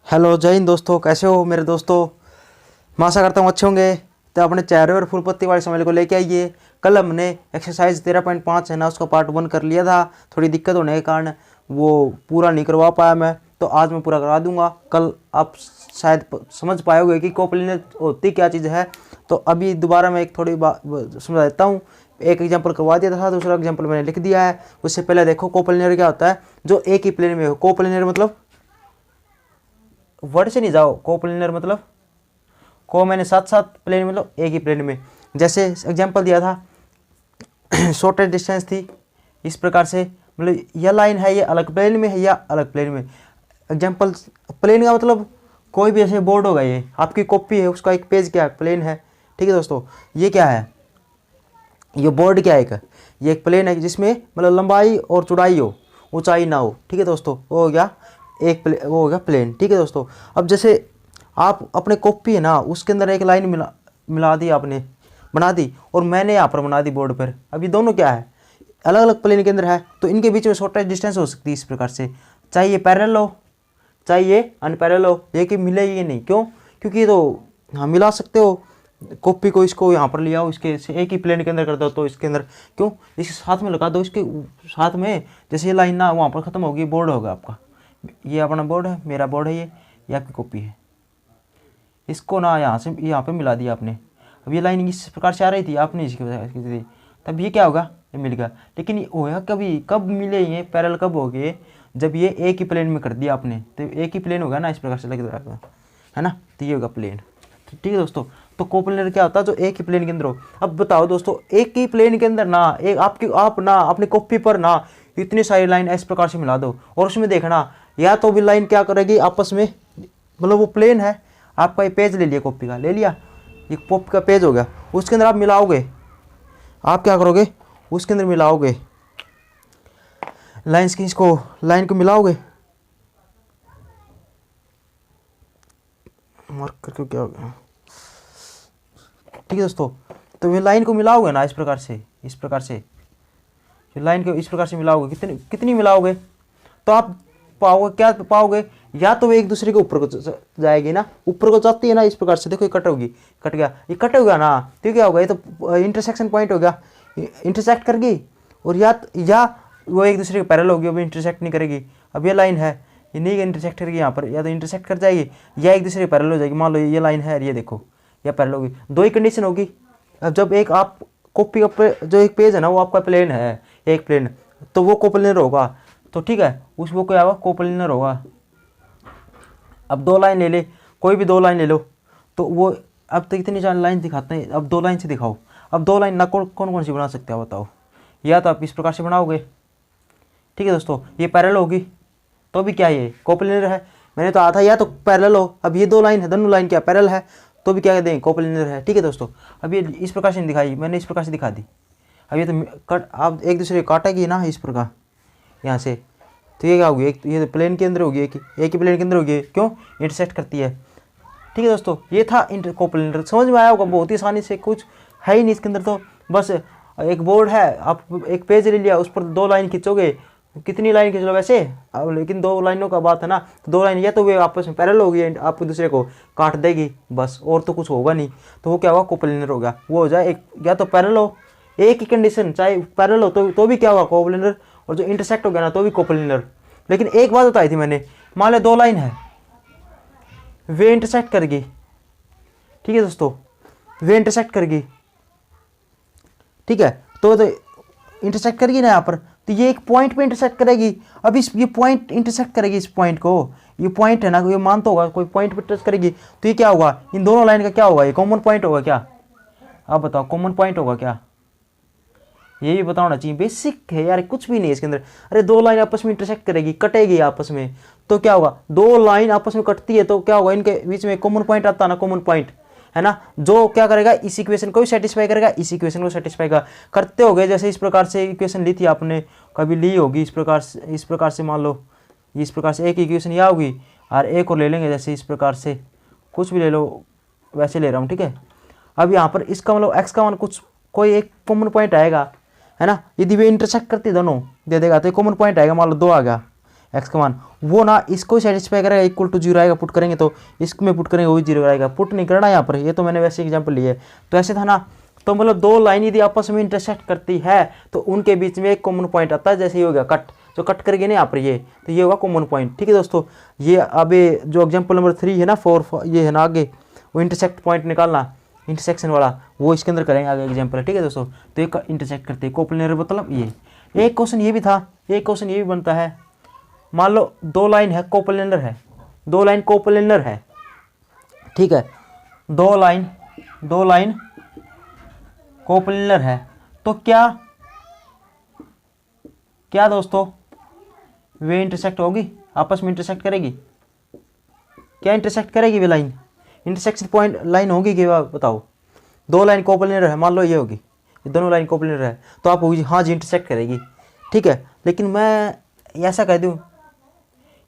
Hello जय हिंद दोस्तों, कैसे हो मेरे दोस्तों। मैं आशा करता हूँ अच्छे होंगे। तो अपने चेहरे और फुल पत्ती वाले समय को लेके आइए। कल हमने एक्सरसाइज 13.5 है ना, उसका पार्ट 1 कर लिया था। थोड़ी दिक्कत होने के कारण वो पूरा नहीं करवा पाया मैं, तो आज मैं पूरा करा दूंगा। कल आप शायद समझ पाओगे कि कोपलिनर होती क्या चीज़ है। तो अभी दोबारा मैं एक थोड़ी बात समझा देता हूँ। एक एग्जाम्पल करवा दिया था, दूसरा एग्जाम्पल मैंने लिख दिया है। उससे पहले देखो कोपलिनर क्या होता है, जो एक ही प्लेन में हो। कोपलिनर मतलब वर्ड से नहीं जाओ, कोप्लेनर मतलब को मैंने साथ साथ प्लेन मतलब एक ही प्लेन में। जैसे एग्जांपल दिया था शॉर्टेस्ट डिस्टेंस थी इस प्रकार से, मतलब यह लाइन है, ये अलग प्लेन में है या अलग प्लेन में। एग्जांपल प्लेन का मतलब कोई भी ऐसे बोर्ड होगा, ये आपकी कॉपी है, उसका एक पेज क्या है, प्लेन है। ठीक है दोस्तों, ये क्या है, ये बोर्ड क्या है, ये एक प्लेन है जिसमें मतलब लंबाई और चौड़ाई हो, ऊंचाई ना हो। ठीक है दोस्तों, वो हो गया वो हो गया प्लेन। ठीक है दोस्तों, अब जैसे आप अपने कॉपी है ना, उसके अंदर एक लाइन मिला दी आपने, बना दी, और मैंने यहाँ पर बना दी बोर्ड पर। अब ये दोनों क्या है, अलग अलग प्लेन के अंदर है, तो इनके बीच में शॉर्टेस्ट डिस्टेंस हो सकती है इस प्रकार से। चाहे ये पैरेलल हो, चाहे ये अनपैरेलल हो, ये कि मिले ये नहीं। क्यों? क्योंकि ये तो हाँ मिला सकते हो, कॉपी को इसको यहाँ पर ले आओ, इसके एक ही प्लेन के अंदर कर दो, तो इसके अंदर क्यों, इसके साथ में लगा दो, इसके साथ में। जैसे ये लाइन ना वहाँ पर ख़त्म होगी, बोर्ड होगा आपका, ये अपना बोर्ड है, मेरा बोर्ड है, ये आपकी कॉपी है। इसको ना यहाँ से यहाँ पे मिला दिया आपने। अब ये लाइन इस प्रकार से आ रही थी, आपने इसकी दी, तब ये क्या होगा, ये मिल गया। लेकिन ये होगा कभी, कब मिले ये पैरेलल कब हो गए, जब ये एक ही प्लेन में कर दिया आपने, तो एक ही प्लेन होगा ना, इस प्रकार से लग रहा है ना, तो ये होगा प्लेन। ठीक है दोस्तों, तो कोप्लेनर क्या होता है, जो एक ही प्लेन के अंदर हो। अब बताओ दोस्तों, एक ही प्लेन के अंदर ना एक आप ना अपनी कॉपी पर ना इतनी सारी लाइन इस प्रकार से मिला दो, और उसमें देखना या तो भी लाइन क्या करेगी आपस में, मतलब वो प्लेन है, आपका ये पेज ले लिया, कॉपी का ले लिया, ये कॉपी का पेज हो गया, उसके अंदर आप मिलाओगे, आप क्या करोगे, उसके अंदर मिलाओगे लाइन्स की, इसको लाइन को मिलाओगे, मार्क करके क्या हो गया। ठीक है दोस्तों, तो ये लाइन को मिलाओगे ना इस प्रकार से, इस प्रकार से लाइन को इस प्रकार से मिलाओगे, कितनी कितनी मिलाओगे, तो आप पाओगे क्या पाओगे, या तो एक दूसरे के ऊपर को जाएगी ना, ऊपर को जाती है ना इस प्रकार से। देखो ये कट होगी, कट गया, ये कट हो गया ना, तो क्या होगा, ये तो इंटरसेक्शन पॉइंट हो गया, इंटरसेक्ट कर गई, और या वो एक दूसरे के पैरेलल होगी, अभी इंटरसेक्ट नहीं करेगी। अब ये लाइन है, ये नहीं इंटरसेक्ट करेगी यहाँ पर, या तो इंटरसेक्ट कर जाएगी या एक दूसरे के पैरेलल हो जाएगी। मान लो ये लाइन है, ये देखो या पैरेलल होगी, दो ही कंडीशन होगी। अब जब एक आप कॉपी का जो एक पेज है ना, वो आपका प्लेन है, एक प्लेन, तो वो कोप्लेनर होगा, तो ठीक है, उस वो क्या होगा, कोप्लेनर होगा। अब दो लाइन ले ले, कोई भी दो लाइन ले लो, तो वो अब तक इतनी चार लाइन दिखाते हैं, अब दो लाइन से दिखाओ। अब दो लाइन ना कौन कौन सी बना सकते हो बताओ, या तो आप इस प्रकार से बनाओगे। ठीक है दोस्तों, ये पैरेलल होगी, तो भी क्या ये कोप्लेनर है। मैंने तो आता या तो पैरेलल हो, अब ये दो लाइन है, दोनों लाइन क्या पैरेलल है, तो भी क्या दें, कोप्लेनर है। ठीक है दोस्तों, अब ये इस प्रकार से नहीं दिखाई, मैंने इस प्रकार से दिखा दी। अब ये तो कट आप एक दूसरे को काटेगी ना इस प्रकार यहाँ से, तो ये क्या होगी, एक ये प्लेन के अंदर होगी, एक ही प्लेन के अंदर होगी, क्यों, इंटरसेक्ट करती है। ठीक है दोस्तों, ये था कोप्लेनर, समझ में आया होगा बहुत ही आसानी से, कुछ है ही नहीं इसके अंदर। तो बस एक बोर्ड है, आप एक पेज ले लिया, उस पर दो लाइन खींचोगे, कितनी लाइन खींच लो वैसे, अब लेकिन दो लाइनों का बात है ना, तो दो लाइन या तो वे आपस में पैरेलल होगी, आप दूसरे को काट देगी बस, और तो कुछ होगा नहीं, तो वो क्या होगा, कोप्लेनर होगा। वो हो जाए एक, या तो पैरेलल हो, एक ही कंडीशन, चाहे पैरेलल हो तो भी क्या होगा, कोप्लेनर, और जो इंटरसेक्ट हो गया ना, तो भी कोप्लेनर। लेकिन एक बात बताई थी मैंने, मान लो दो लाइन है, वे इंटरसेक्ट करेगी। ठीक है दोस्तों, वे इंटरसेक्ट करेगी, ठीक है, तो इंटरसेक्ट करेगी ना यहाँ पर, तो ये एक पॉइंट पे इंटरसेक्ट करेगी। अब ये पॉइंट इंटरसेक्ट करेगी इस पॉइंट को, ये पॉइंट है ना, ये मान तो होगा, कोई पॉइंट पे टच करेगी, तो ये क्या होगा, इन दोनों लाइन का क्या होगा, ये कॉमन पॉइंट होगा क्या, आप बताओ, कॉमन पॉइंट होगा क्या, ये भी बताना चाहिए, बेसिक है यार, कुछ भी नहीं है इसके अंदर। अरे दो लाइन आपस में इंटरसेक्ट करेगी, कटेगी आपस में, तो क्या होगा, दो लाइन आपस में कटती है, तो क्या होगा, इनके बीच में कॉमन पॉइंट आता है ना, कॉमन पॉइंट है ना, जो क्या करेगा, इस इक्वेशन को भी सेटिस्फाई करेगा, इस इक्वेशन को सेटिस्फाई करेगा। करते हो गए, जैसे इस प्रकार से इक्वेशन ली थी आपने, कभी ली होगी इस प्रकार से मान लो, इस प्रकार से एक इक्वेशन यह होगी, और एक और ले लेंगे, जैसे इस प्रकार से कुछ भी ले लो, वैसे ले रहा हूँ, ठीक है। अब यहाँ पर इसका मतलब एक्स का मान कुछ कोई एक कॉमन पॉइंट आएगा, है ना, यदि वे इंटरसेक्ट करती दोनों दे देगा, तो कॉमन पॉइंट आएगा, मान लो दो आ गया, एक्स का मान, वो ना इसको सेटिस्फाई करेगा, इक्वल टू 0 आएगा, पुट करेंगे तो इसमें पुट करेंगे वो भी 0 आएगा, पुट नहीं करना यहाँ पर, ये तो मैंने वैसे एग्जाम्पल लिया है। तो ऐसे था ना, तो मतलब दो लाइन यदि आपस में इंटरसेक्ट करती है तो उनके बीच में एक कॉमन पॉइंट आता है, जैसे ये हो गया कट, जो कट करेंगे ना यहाँ पर ये, तो ये होगा कॉमन पॉइंट। ठीक है दोस्तों, ये अब जो एग्जाम्पल नंबर 3 है ना, 4 ये है ना आगे, वो इंटरसेक्ट पॉइंट निकालना, इंटरसेक्शन वाला, वो इसके अंदर करेंगे आगे एग्जाम्पल। ठीक है दोस्तों, तो एक इंटरसेक्ट करते हैं कोप्लेनर, मतलब ये एक क्वेश्चन ये भी था, एक क्वेश्चन ये भी बनता है, मान लो दो लाइन है कोप्लेनर है, दो लाइन कोप्लेनर है, ठीक है, दो लाइन कोप्लेनर है, तो क्या दोस्तों वे इंटरसेक्ट होगी, आपस में इंटरसेक्ट करेगी, क्या इंटरसेक्ट करेगी वे लाइन, इंटरसेक्शन पॉइंट लाइन होगी कि बताओ, दो लाइन कोप्लेनर है, मान लो ये होगी, ये दोनों लाइन कोप्लेनर है, तो आप होगी हाँ जी इंटरसेक्ट करेगी। ठीक है, लेकिन मैं ऐसा कह दूँ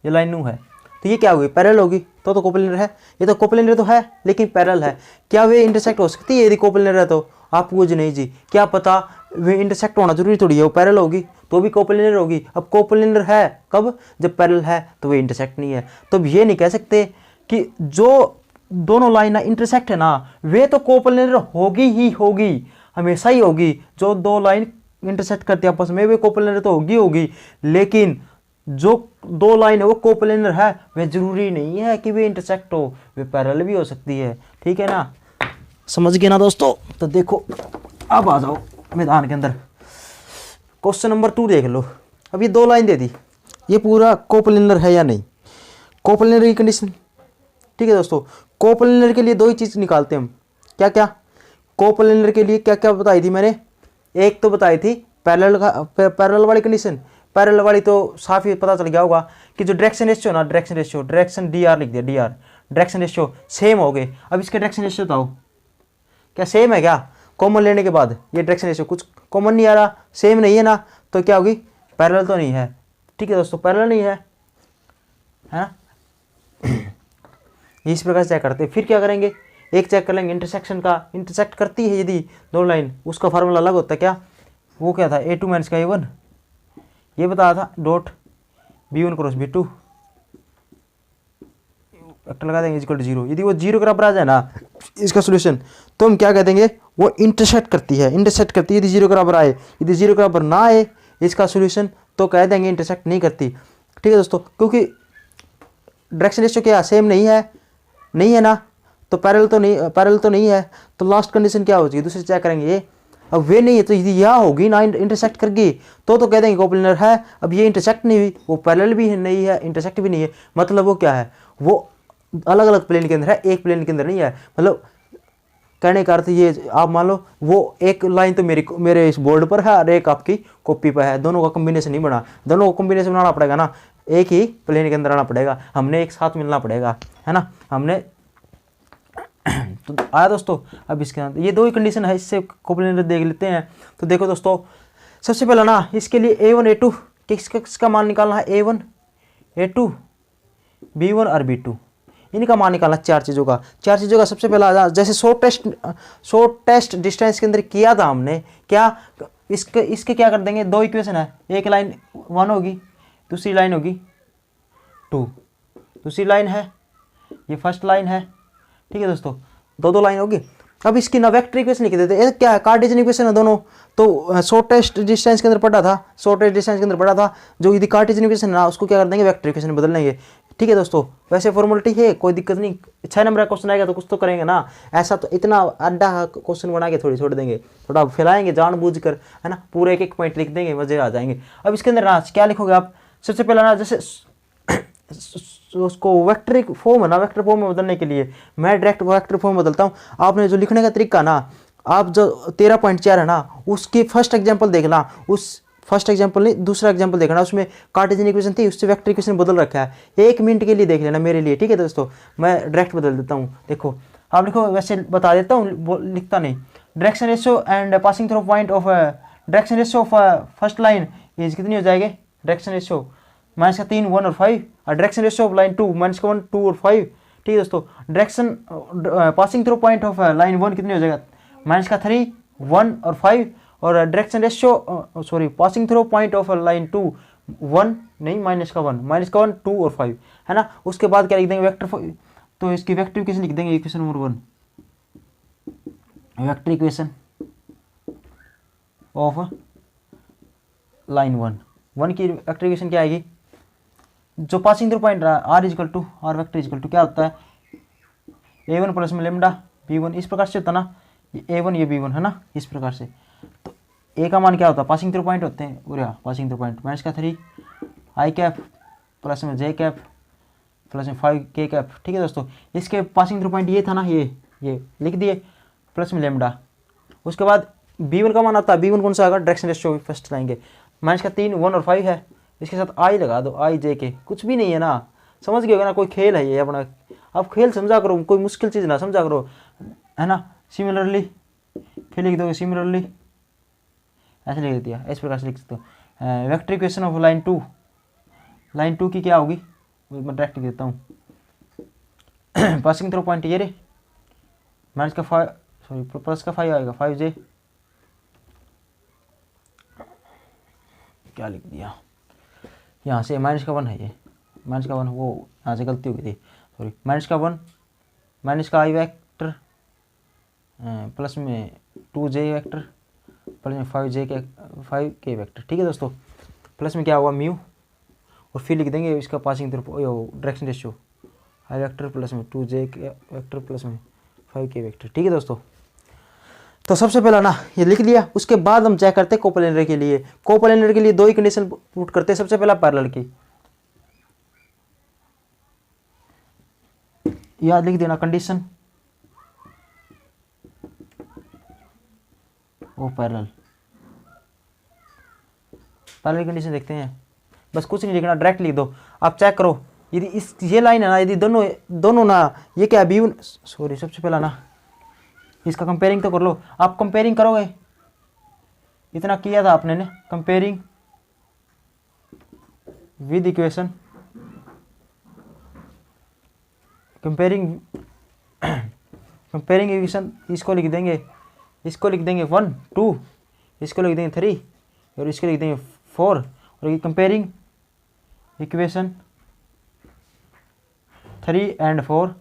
ये लाइन नू है, तो ये क्या होगी, पैरेलल होगी, तो कोप्लेनर है, ये तो कोप्लेनर तो है लेकिन पैरेलल है, क्या वे इंटरसेक्ट हो सकती है यदि कोप्लेनर है? तो आप पूछ नहीं जी, क्या पता वे इंटरसेक्ट होना जरूरी थोड़ी है, वो पैरेलल होगी तो भी कोप्लेनर होगी। अब कोप्लेनर है कब, जब पैरेलल है, तो वे इंटरसेक्ट नहीं है। तो अब ये नहीं कह सकते कि जो दोनों लाइन इंटरसेक्ट है ना, वे तो कोप्लेनर होगी ही होगी, हमेशा ही होगी। जो दो लाइन इंटरसेक्ट करती है आपस में, वे कोप्लेनर तो होगी, लेकिन जो दो लाइन है वो कोप्लेनर है, वे जरूरी नहीं है कि वे इंटरसेक्ट हो, वे पैरेलल भी हो सकती है। ठीक है ना, समझ गए ना दोस्तों? तो देखो अब आ जाओ मैदान के अंदर, क्वेश्चन नंबर 2 देख लो। अब ये दो लाइन दे दी, ये पूरा कोप्लेनर है या नहीं, कोप्लेनर की कंडीशन। ठीक है दोस्तों, कोप्लेनर के लिए दो ही चीज निकालते हैं हम, क्या क्या कोप्लेनर के लिए क्या क्या बताई थी मैंने, एक तो बताई थी पैरेलल वाली कंडीशन, पैरेलल वाली तो साफ ही पता चल गया होगा कि जो डायरेक्शन रेशियो ना, डायरेक्शन डी आर लिख दिया, D R direction ratio same हो गए। अब इसके डायरेक्शन रेशियो बताओ, क्या सेम है क्या? कॉमन लेने के बाद ये डायरेक्शन रेशियो कुछ कॉमन नहीं आ रहा, सेम नहीं है ना, तो क्या होगी, पैरेलल तो नहीं है। ठीक है दोस्तों, पैरेलल नहीं है ना, इस प्रकार से चेक करते हैं। फिर क्या करेंगे, एक चेक कर लेंगे इंटरसेक्शन का, इंटरसेक्ट करती है यदि दो लाइन, उसका फार्मूला अलग होता है, क्या वो क्या था, A2 माइनस का A1, ये बताया था, dot B1 cross B2 vector लगा देंगे इक्वल टू 0। यदि वो 0 के बराबर आ जाए ना इसका सोल्यूशन, तो हम क्या कह देंगे, वो इंटरसेक्ट करती है, यदि 0 के बराबर आए, यदि 0 के बराबर ना आए इसका सोल्यूशन, तो कह देंगे इंटरसेक्ट नहीं करती। ठीक है दोस्तों, क्योंकि डायरेक्शन रेशियो क्या सेम नहीं है ना, तो पैरेलल तो नहीं है, तो लास्ट कंडीशन क्या हो जाएगी, दूसरी चेक करेंगे ये। अब वे नहीं है तो यदि यह होगी ना इंटरसेक्ट करगी, तो कह देंगे कोप्लेनर है। अब ये इंटरसेक्ट नहीं हुई, वो पैरेलल भी नहीं है, इंटरसेक्ट भी नहीं है, मतलब वो क्या है, वो अलग अलग प्लेन के अंदर है, एक प्लेन के अंदर नहीं है। मतलब कहने का अर्थ ये, आप मान लो वो एक लाइन तो मेरे इस बोर्ड पर है और एक आपकी कॉपी पर है, दोनों का कॉम्बिनेशन नहीं बना, दोनों को कॉम्बिनेशन बनाना पड़ेगा ना, एक ही प्लेन के अंदर आना पड़ेगा, हमने एक साथ मिलना पड़ेगा, है ना, हमने तो आया दोस्तों। अब इसके अंदर ये दो ही कंडीशन है, इससे कोप्लेनर देख लेते हैं। तो देखो दोस्तों, सबसे पहला ना इसके लिए A1 A2 किसका मान निकालना है, A1 A2 B1 और B2, इनका मान निकालना चार चीज़ों का। सबसे पहला जैसे शॉर्ट टेस्ट डिस्टेंस के अंदर किया था हमने, क्या इसके क्या कर देंगे, दो इक्वेशन है, एक लाइन 1 होगी, दूसरी लाइन होगी 2, दूसरी लाइन है ये फर्स्ट लाइन है। ठीक है दोस्तों, दो लाइन होगी। अब इसकी ना वेक्टर इक्वेशन लिख देते हैं, क्या है, कार्टेशियन इक्वेशन है दोनों, तो शॉर्टेस्ट डिस्टेंस के अंदर पढ़ा था, जो यदि कार्टेशियन इक्वेशन ना, उसको क्या कर देंगे, वेक्टर इक्वेशन बदल लेंगे। ठीक है दोस्तों, वैसे फॉर्मेलिटी है, कोई दिक्कत नहीं, 6 नंबर का क्वेश्चन आएगा तो कुछ तो करेंगे ना, ऐसा तो इतना अड्डा क्वेश्चन बना के थोड़ी छोड़ देंगे, थोड़ा फैलाएंगे जानबूझकर, है ना, पूरे एक पॉइंट लिख देंगे, मजे आ जाएंगे। अब इसके अंदर ना क्या लिखोगे आप, सबसे पहला ना जैसे उसको वेक्टर फॉर्म है ना, वेक्टर फॉर्म में बदलने के लिए मैं डायरेक्ट वेक्टर फॉर्म बदलता हूँ। आपने जो लिखने का तरीका ना, आप जो 13.4 है ना, उसकी फर्स्ट एग्जांपल देखना, उस फर्स्ट एग्जांपल नहीं दूसरा एग्जांपल देखना, उसमें कार्टेशियन इक्वेशन थी, उससे वेक्टर इक्वेशन बदल रखा है। 1 मिनट के लिए देख लेना मेरे लिए, ठीक है दोस्तों, मैं डायरेक्ट बदल देता हूँ। देखो आप लिखो, वैसे बता देता हूँ, लिखता नहीं। Direction ratio and passing through point of direction ratio of first line is कितनी हो जाएगी, डायरेक्शन रेशियो माइनस का 3 1 और 5, और direction ratio of line 2 minus का 1 2 और 5। ठीक है दोस्तों, direction passing through point of line 1 कितनी हो जाएगा, माइनस का 3 1 और 5, और direction ratio passing through point of line 2 1 नहीं, -1 2 और 5 है ना। उसके बाद क्या लिख देंगे वेक्टर, तो इसकी वेक्टर इक्वेशन लिख देंगे, equation number 1, vector equation of line 1 की वेक्टर इक्वेशन क्या आएगी, जो पासिंग थ्रू पॉइंट रहा आर वेक्टर इजकल टू क्या होता है a1 प्लस में लेमडा b1, इस प्रकार से होता ना, ये a1 ये b1 है ना, इस प्रकार से। तो a का मान क्या होता है, पासिंग थ्रू पॉइंट होते हैं, और पासिंग थ्रू पॉइंट माइनस का 3 i कैप प्लस में j कैप प्लस में 5 k कैप। ठीक है दोस्तों, इसके पासिंग थ्रू पॉइंट ये था ना, ये लिख दिए प्लस में लेमडा। उसके बाद b1 का मान आता है, b1 कौन सा आएगा, डायरेक्शन रेशियो फर्स्ट लाएंगे, माइनस का 3 1 और 5 है, इसके साथ i लगा दो, i j के, कुछ भी नहीं है ना, समझ गए ना, कोई खेल है ये अपना, आप खेल समझा करो, कोई मुश्किल चीज़ ना समझा करो, है ना। सिमिलरली फिर लिख दो, सिमिलरली ऐसे लिख दिया, इस प्रकार से लिख सकते हो। वेक्टर इक्वेशन ऑफ लाइन 2 की क्या होगी, मैं डायरेक्ट लिख देता हूँ, पासिंग थ्रू पॉइंट ये रे, माइनस का 5 सॉरी प्लस का 5 आएगा, 5j क्या लिख दिया, यहाँ से माइनस का 1 है, ये माइनस का 1 वो यहाँ से गलती हो गई थी, सॉरी माइनस का 1 माइनस का i वेक्टर प्लस में 2j वेक्टर प्लस में 5k वेक्टर। ठीक है दोस्तों, प्लस में क्या होगा म्यू, और फिर लिख देंगे इसका passing through direction ratio i vector plus में 2j वेक्टर प्लस में 5k वेक्टर। ठीक है दोस्तों, तो सबसे पहला ना ये लिख लिया, उसके बाद हम चेक करते हैं कोप्लेनर के लिए। कोप्लेनर के लिए दो ही कंडीशन पुट करते हैं, सबसे पहला पैरेलल की, याद लिख देना कंडीशन ओ पैरेलल कंडीशन देखते हैं, बस कुछ नहीं लिखना, डायरेक्ट लिख दो। आप चेक करो, यदि इस ये लाइन है ना, यदि दोनों ना ये क्या b1 सॉरी सबसे पहला ना इसका कंपेयरिंग तो कर लो, आप कंपेयरिंग करोगे, इतना किया था आपने ने, comparing with equation, comparing equation, इसको लिख देंगे 1 2, इसको लिख देंगे 3 और इसको लिख देंगे 4, और ये कंपेयरिंग इक्वेशन 3 और 4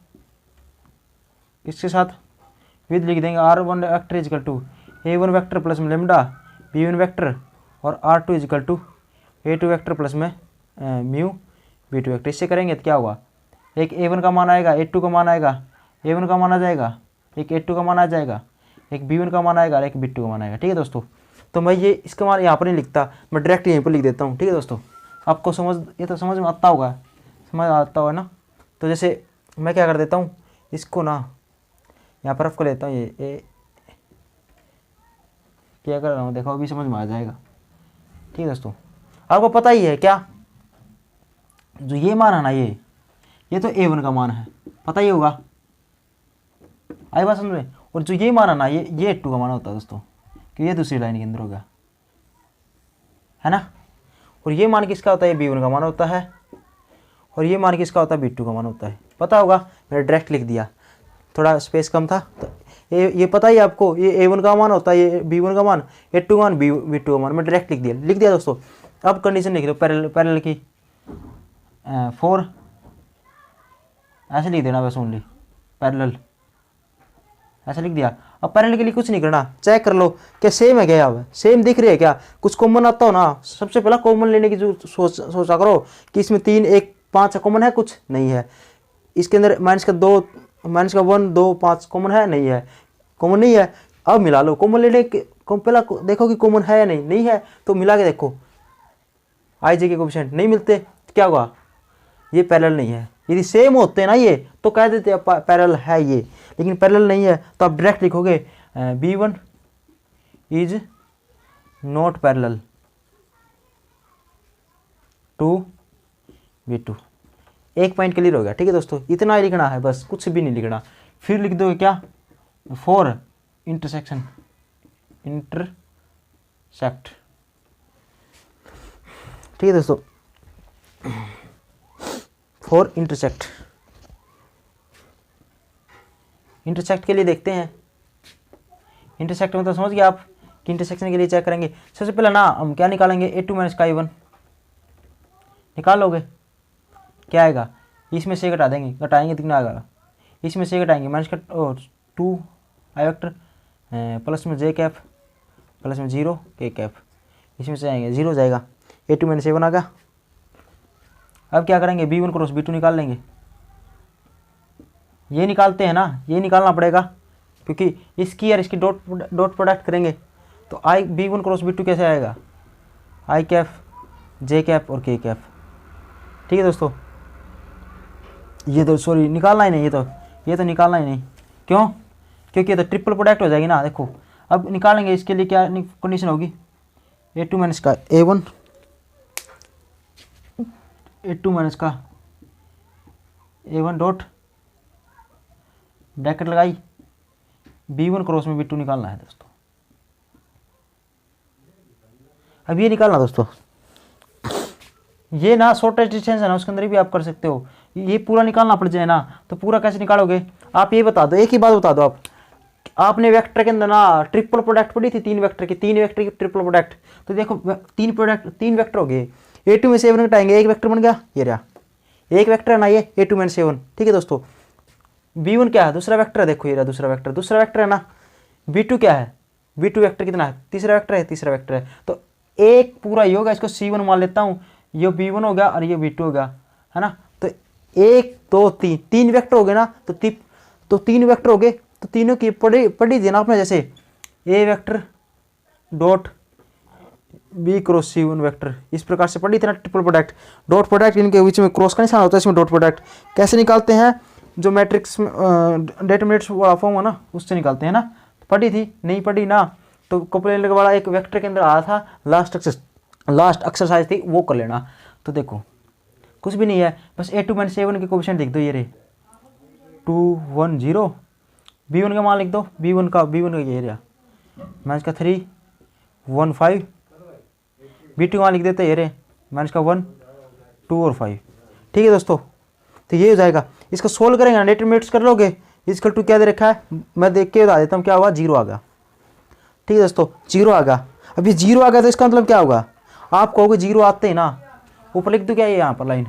इसके साथ विद लिख देंगे r1 vector is equal to a1 vector plus में लेमडा b1 वेक्टर, और r2 is equal to a2 vector plus में म्यू b2 वेक्टर। इससे करेंगे तो क्या होगा, एक a1 का मान आएगा, a2 का मान आएगा, a1 का मान आ जाएगा, एक a2 का मान आ जाएगा, एक b1 का मान आएगा और एक b2 का मान आएगा। ठीक है दोस्तों, तो मैं ये इसका मान यहाँ पर नहीं लिखता, मैं डायरेक्ट यहीं पर लिख देता हूँ। ठीक है दोस्तों, आपको ये तो समझ में आता होगा, ना। तो जैसे मैं क्या कर देता हूँ, इसको ना यहाँ पर को लेता हूँ, ये क्या कर रहा हूँ देखो, अभी समझ में आ जाएगा। ठीक है दोस्तों, आपको पता ही है क्या, जो ये मान है ना, ये तो a1 का मान है, पता ही होगा, आई बात समझ में। और जो ये मान है ना, ये a2 का मान होता है दोस्तों, कि ये दूसरी लाइन के अंदर होगा, है ना। और ये मान किसका होता है, b1 का मान होता है, और ये मान किसका होता है, b2 का मान होता है, पता होगा। मैंने डायरेक्ट लिख दिया, थोड़ा स्पेस कम था, तो ये पता ही आपको, ये a1 का मान होता है, ये b1 का मान, a2 का मान, b2 का मान, मैं डायरेक्ट लिख दिया दोस्तों। अब कंडीशन लिख दो पैरेलल की 4 ऐसे लिख देना, बस ओनली पैरेलल ऐसे लिख दिया। अब पैरेलल के लिए कुछ नहीं करना, चेक कर लो क्या सेम है क्या, अब सेम दिख रही है क्या, कुछ कॉमन आता हो ना, सबसे पहला कॉमन लेने की जो सोचा करो कि इसमें 3 1 5 कॉमन है, कुछ नहीं है इसके अंदर, माइनस का 1 2 5 कॉमन है, नहीं है, कॉमन नहीं है। अब मिला लो, कॉमन लेने के पहला देखो कि कॉमन है या नहीं है, तो मिला के देखो, आई जे के कोएफिशिएंट नहीं मिलते तो क्या होगा, ये पैरेलल नहीं है। यदि सेम होते ना ये तो कह देते पैरेलल है ये, लेकिन पैरेलल नहीं है, तो आप डायरेक्ट लिखोगे b1 is not parallel to b2। एक पॉइंट क्लियर हो गया। ठीक है दोस्तों, इतना ही लिखना है, बस कुछ भी नहीं लिखना। फिर लिख दोगे क्या, 4 इंटरसेक्ट, ठीक है दोस्तों, 4 इंटरसेक्ट के लिए देखते हैं। इंटरसेक्ट मतलब समझ गए आप कि इंटरसेक्शन के लिए चेक करेंगे। सबसे पहले ना हम क्या निकालेंगे, a2 माइनस का i1 निकालोगे क्या आएगा, इसमें से घटा देंगे, घटाएंगे कितना आएगा, इसमें से घटाएंगे माइनस का 2 आई वेक्टर प्लस में जे कैप प्लस में 0 के कैप, इसमें से आएंगे 0 जाएगा, A2 माइनस A1 आ गया। अब क्या करेंगे, B1 क्रॉस B2 निकाल लेंगे। ये निकालते हैं ना, ये निकालना पड़ेगा क्योंकि इसकी और इसकी डॉट प्रोडक्ट करेंगे तो आई B1 क्रॉस B2 कैसे आएगा, आई कैप जे कैप और के कैप। ठीक है दोस्तों, ये तो सॉरी निकालना ही नहीं, ये तो निकालना ही नहीं, क्यों, क्योंकि ये तो ट्रिपल प्रोडक्ट हो जाएगी ना। देखो अब निकालेंगे, इसके लिए क्या कंडीशन होगी, A2 माइनस का A1, A2 माइनस का A1 डॉट ब्रैकेट लगाई, B1 क्रॉस में B2 निकालना है दोस्तों। अब ये निकालना दोस्तों, ये ना शॉर्टेस्ट डिस्टेंस है ना, उसके अंदर भी आप कर सकते हो। ये पूरा निकालना पड़ जाए ना, तो पूरा कैसे निकालोगे आप ये बता दो, एक ही बात बता दो आप। आपने वेक्टर के अंदर ना ट्रिपल प्रोडक्ट पढ़ी थी, 3 वेक्टर की ट्रिपल प्रोडक्ट। तो देखो 3 वेक्टर हो गए, A2 में से A1 घटाएंगे, एक वेक्टर बन गया, ये रहा एक वेक्टर है ना ये A2 में से A1। ठीक है दोस्तों, B1 क्या है, दूसरा वेक्टर है, देखो ये रहा दूसरा वेक्टर है ना। B2 क्या है, B2 वेक्टर कितना है, तीसरा वेक्टर है। तो एक पूरा ही होगा, इसको C1 मान लेता हूँ, ये B1 हो गया और ये B2 हो गया, है ना। तो 1 2 3 वेक्टर हो गए ना, तो 3 वेक्टर हो गए, तो तीनों की पढ़ी थी ना आपने, जैसे A vector dot B cross C1 vector, इस प्रकार से पढ़ी थी ना ट्रिपल प्रोडक्ट। डॉट प्रोडक्ट इनके बीच में क्रॉस का निशान होता है, इसमें डॉट प्रोडक्ट कैसे निकालते हैं, जो मैट्रिक्स डेटर्मिनेट्स वाला फॉर्म है ना, उससे निकालते हैं ना। पढ़ी थी, नहीं पढ़ी ना तो कोप्लेनर वाला एक वेक्टर के अंदर आया था, लास्ट एक्सरसाइज थी, वो कर लेना। तो देखो कुछ भी नहीं है, बस A2 माइनस A1 के कोएफिशिएंट देख दो, ये रे 2 1 0, B1 का मान लिख दो, B1 का ये रहा माइनस का 3 1 5, B2 का मान लिख देते ये रे माइनस का 1 2 और 5। ठीक है दोस्तों, तो ये हो जाएगा। इसको सोल्व करेंगे, डेटर्मिनेट्स कर लोगे, इक्वल टू क्या दे रखा है, मैं देख के बता देता हूँ क्या होगा, 0 आ गया। ठीक है दोस्तों, 0 आ गया। अब ये 0 आ गया तो इसका मतलब क्या होगा, आप कहोगे 0 आते ही ना, ऊपर लिख दो क्या, ये यहाँ पर लाइन,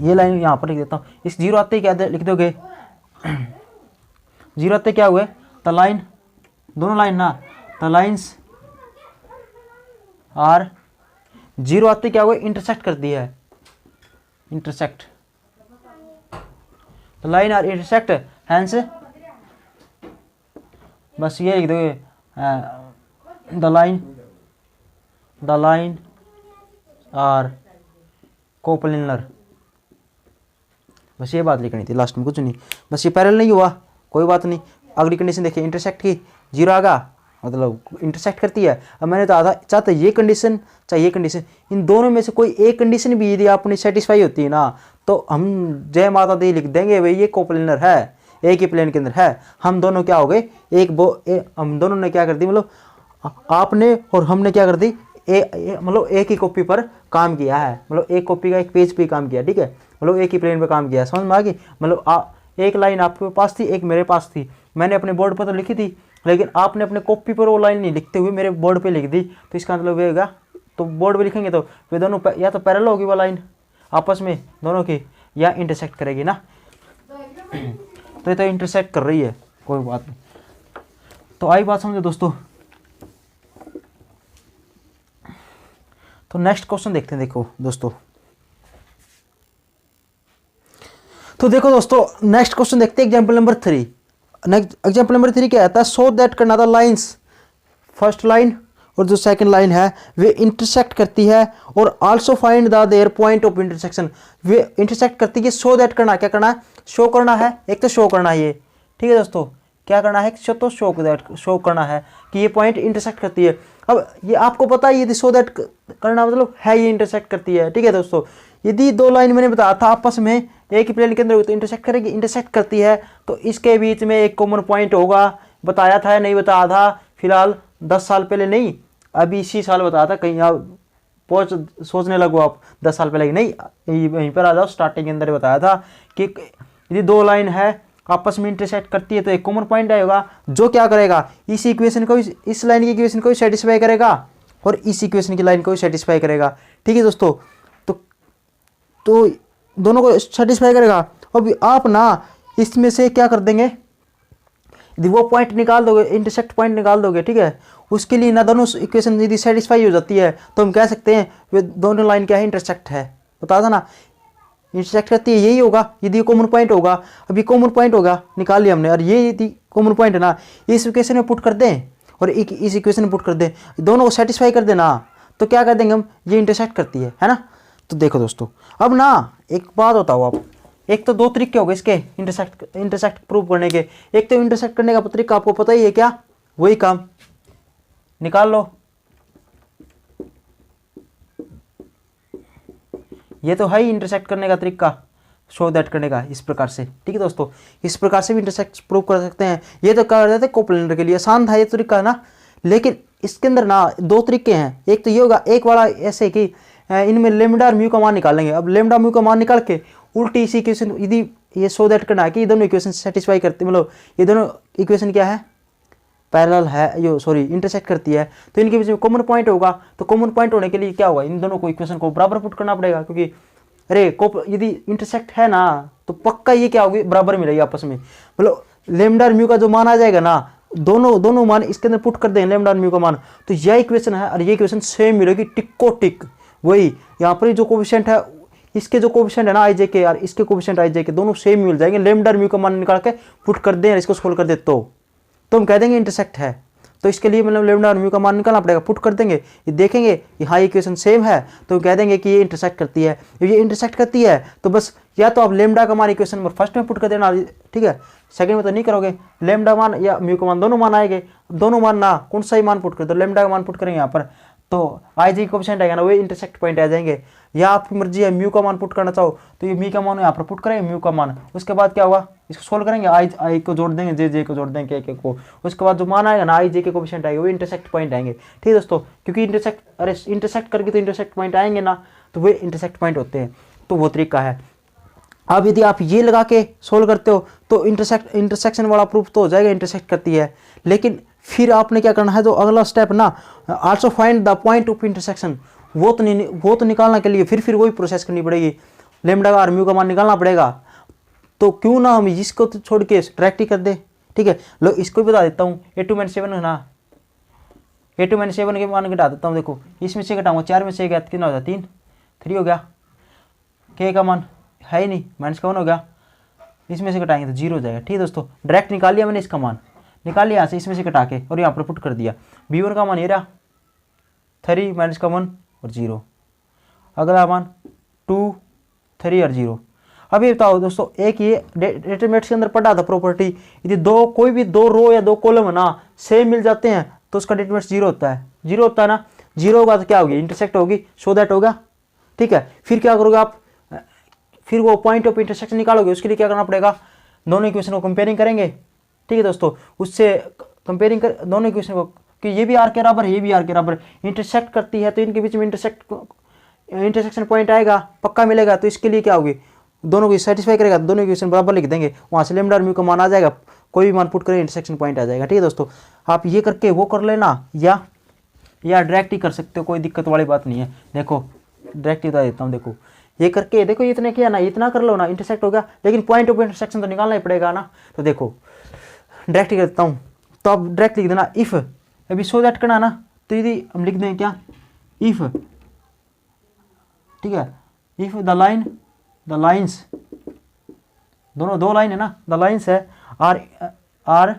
ये लाइन यहाँ पर लिख देता हूँ। इस 0 आते ही क्या लिख दोगे, 0 आते क्या हुए, द लाइन, दोनों लाइन ना, द लाइन्स आर 0 आते क्या हुए, इंटरसेक्ट कर दिया है, intersect, the line are intersect, hence बस ये लिख दोगे, द लाइन आर कोप्लेनर, बस ये बात लिखनी थी, लास्ट में कुछ नहीं। बस ये पैरेलल नहीं हुआ, कोई बात नहीं। अगली कंडीशन देखिए, इंटरसेक्ट की, 0 आ गया, मतलब इंटरसेक्ट करती है। अब मैंने तो आधा चाहता ये कंडीशन चाहे ये कंडीशन, इन दोनों में से कोई एक कंडीशन भी यदि अपनी सेटिस्फाई होती है ना, तो हम जय माता दी लिख देंगे, भाई ये कोप्लेनर है, एक ही प्लेन के अंदर है। हम दोनों क्या हो गए, हम दोनों ने क्या कर दी, मतलब आपने और हमने क्या कर दी, मतलब एक ही कॉपी पर काम किया है, मतलब एक कॉपी का एक पेज पे काम किया। ठीक है, मतलब एक ही प्लेन पे काम किया, समझ में आ गई। मतलब एक लाइन आपके पास थी, एक मेरे पास थी, मैंने अपने बोर्ड पर तो लिखी थी, लेकिन आपने अपने कॉपी पर वो लाइन नहीं लिखते हुए मेरे बोर्ड पे लिख दी, तो इसका मतलब ये होगा, तो बोर्ड पे लिखेंगे तो वे दोनों या तो पैरेलल होगी वो लाइन आपस में दोनों की, या इंटरसेक्ट करेगी ना। तो ये तो इंटरसेक्ट कर रही है, कोई बात नहीं। तो आई बात समझो दोस्तों। तो नेक्स्ट क्वेश्चन देखते हैं। देखो दोस्तों, तो देखो दोस्तों नेक्स्ट क्वेश्चन देखते हैं, example number 3। Next example number 3 क्या आता है, सो दैट करना था लाइंस, फर्स्ट लाइन और जो सेकंड लाइन है वे इंटरसेक्ट करती है, और also find the there point of intersection. Way intersect करती है, सो दैट करना, क्या करना है, शो करना है, एक तो शो करना है ये। ठीक है दोस्तों, क्या करना है, तो शो करना है कि ये पॉइंट इंटरसेक्ट करती है। अब ये आपको पता है, यदि सो दैट करना मतलब है ये इंटरसेक्ट करती है। ठीक है दोस्तों, यदि दो लाइन मैंने बताया था आपस में एक ही प्लेन के अंदर तो इंटरसेक्ट करेगी, इंटरसेक्ट करती है, तो इसके बीच में एक कॉमन पॉइंट होगा। बताया था या नहीं बताया था, फिलहाल 10 साल पहले नहीं, अभी इसी साल बताया था। कहीं आप पहुँच सोचने लगो आप 10 साल पहले, नहीं यहीं पर आ जाओ, स्टार्टिंग के अंदर बताया था कि यदि दो लाइन है आपस में इंटरसेक्ट करती है तो एक कॉमन पॉइंट आएगा, जो क्या करेगा, इस इक्वेशन को, इस लाइन की इक्वेशन को सेटिस्फाई करेगा। और इस इक्वेशन की लाइन को सेटिस्फाई करेगा। ठीक है दोस्तों, तो दोनों को सेटिस्फाई करेगा। अब आप ना इसमें से क्या कर देंगे, यदि वो पॉइंट निकाल दोगे, इंटरसेक्ट पॉइंट निकाल दोगे, ठीक है, उसके लिए ना दोनों इक्वेशन यदि सेटिस्फाई हो जाती है तो हम कह सकते हैं वे दोनों लाइन क्या है, इंटरसेक्ट है। बता था ना, इंटरसेक्ट करती है, यही होगा यदि ये कॉमन पॉइंट होगा। अभी कॉमन पॉइंट होगा, निकाल लिया हमने, और ये यदि कॉमन पॉइंट है ना, इस इक्वेशन में पुट कर दें और इस इक्वेशन में पुट कर दें, दोनों को सेटिस्फाई कर देना, तो क्या कर देंगे हम, ये इंटरसेक्ट करती है ना। तो देखो दोस्तों, अब ना एक बात बताओ आप, एक तो दो तरीके हो गए इसके इंटरसेक्ट प्रूव करने के। एक तो इंटरसेक्ट करने का तरीका आपको पता ही है, क्या, वही काम निकाल लो, ये तो है ही इंटरसेक्ट करने का तरीका, शो दैट करने का, इस प्रकार से। ठीक है दोस्तों, इस प्रकार से भी इंटरसेक्ट प्रूव कर सकते हैं। ये तो कर देते कोप्लेनर के लिए आसान था ये तरीका ना, लेकिन इसके अंदर ना दो तरीके हैं। एक तो ये होगा, एक वाला ऐसे कि इनमें लेमडा और म्यू का मान निकालेंगे। अब लेमडा म्यू का मान निकाल के उल्टी इसी इक्वेशन, यदि ये शो दैट करना है कि ये दोनों इक्वेशन सेटिस्फाई करते, मतलब ये दोनों इक्वेशन क्या है, पैरेलल है, यो सॉरी इंटरसेक्ट करती है, तो इनके बीच में कॉमन पॉइंट होगा। तो कॉमन पॉइंट होने के लिए क्या होगा, इन दोनों को इक्वेशन को बराबर पुट करना पड़ेगा, क्योंकि अरे यदि इंटरसेक्ट है ना तो पक्का ये क्या होगी, बराबर मिलेगी आपस में। मतलब लेमडा और म्यू का जो मान आ जाएगा ना, दोनों मान इसके अंदर पुट कर दें लेमडा और म्यू का मान, तो यह इक्वेशन है और ये इक्वेशन सेम मिलेगी, टिक टिक। वही यहाँ पर जो कोफिशिएंट है, इसके जो कोफिशिएंट है ना आई जे के, और इसके कोफिशिएंट आई जे के, दोनों सेम मिल जाएंगे। लेमडा और म्यू का मान निकाल के पुट कर दें और इसको सोल्व कर दे तो हम कह देंगे इंटरसेक्ट है। तो इसके लिए मतलब लेमडा और म्यू का मान निकालना पड़ेगा, पुट कर देंगे, ये देखेंगे कि हाँ इक्वेशन सेम है, तो कह देंगे कि ये इंटरसेक्ट करती है। ये इंटरसेक्ट करती है तो बस या तो आप लेमडा का मान इक्वेशन नंबर फर्स्ट में पुट कर देना, ठीक है, सेकंड में तो नहीं करोगे, लेमडा मान या म्यू का मान दोनों मान आएंगे, दोनों मान ना कौन सा ही मान पुट कर दो, लेमडा का मान पुट करेंगे यहाँ पर, तो आई जी कोफिशिएंट आएगा ना, वही इंटरसेक्ट पॉइंट आ जाएंगे। या आपकी मर्जी है म्यू का मान पुट करना चाहो तो ये म्यू का मान यहाँ पर पुट करेंगे, म्यू का मान, उसके बाद क्या होगा, इसको सोल्व करेंगे, आई को जोड़ देंगे, जे को जोड़ देंगे, के को, उसके बाद जो मान आएगा ना आई जे के कोफिशिएंट आएगा, वो इंटरसेक्ट पॉइंट आएंगे। ठीक है दोस्तों, क्योंकि इंटरसेक्ट करके तो इंटरसेक्ट पॉइंट आएंगे ना, तो वे इंटरसेक्ट पॉइंट होते हैं, तो वो तरीका है। अब यदि आप ये लगा के सोल्व करते हो तो इंटरसेक्शन वाला प्रूफ तो हो जाएगा, इंटरसेक्ट करती है। लेकिन फिर आपने क्या करना है, जो अगला स्टेप ना, also find the point of intersection, वो तो निकालने के लिए फिर वही प्रोसेस करनी पड़ेगी, लेमडा का और म्यू का मान निकालना पड़ेगा। तो क्यों ना हम इसको तो छोड़ के डायरेक्ट ही कर दे। ठीक है, लो इसको भी बता देता हूँ, A2-7 है ना, A2-7 के मान घटा देता हूँ। देखो इसमें से घटाऊंगा, 4 में से गया कितना हो गया, 3 हो गया, के का मान है ही नहीं, -1 हो गया, इसमें से घटाएंगे तो 0 हो जाएगा। ठीक है दोस्तों, डायरेक्ट निकाल लिया मैंने, इसका मान निकाल लिया यहाँ से, इसमें से घटा के और यहाँ पर पुट कर दिया। B1 का मान ये रहा 3 -1 और 0, अगला मान 2 3 और 0। अब ये बताओ दोस्तों, एक ये डेटरमिनेंट्स के अंदर पढ़ा था प्रॉपर्टी, यदि कोई भी दो रो या दो कॉलम है ना सेम मिल जाते हैं तो उसका डेटरमिनेंट्स 0 होता है, 0 होता है ना, 0 होगा तो क्या होगी, इंटरसेक्ट होगी, सो दैट होगा। ठीक है, फिर क्या करोगे आप, फिर वो पॉइंट ऑफ इंटरसेक्शन निकालोगे, उसके लिए क्या करना पड़ेगा, दोनों इक्वेशन को कंपेयरिंग करेंगे। ठीक है दोस्तों, उससे कंपेयरिंग कर दोनों इक्वेशन को कि ये भी आर के बराबर है, ये भी आर के बराबर, इंटरसेक्ट करती है तो इनके बीच में इंटरसेक्शन पॉइंट आएगा, पक्का मिलेगा। तो इसके लिए क्या होगी, दोनों को सेटिस्फाई करेगा, दोनों इक्वेशन बराबर लिख देंगे, वहाँ से लेमडा और म्यू का मान आ जाएगा, कोई भी मान पुट करें इंटरसेक्शन पॉइंट आ जाएगा। ठीक है दोस्तों, आप ये करके वो कर लेना, या डायरेक्ट ही कर सकते हो, कोई दिक्कत वाली बात नहीं है। देखो डायरेक्ट ही बता देता हूँ, देखो ये करके देखो, इतने किया ना, इतना कर लो ना, इंटरसेक्ट हो गया, लेकिन पॉइंट ऑफ इंटरसेक्शन तो निकालना ही पड़ेगा ना। तो देखो डायरेक्ट ही कर देता हूँ, तो आप डायरेक्ट लिख देना इफ़, अभी सो दैट करना ना, तो यदि हम लिख दें क्या, इफ़, ठीक है, इफ़ द लाइन्स, दोनों दो लाइन है ना, द लाइन्स है आर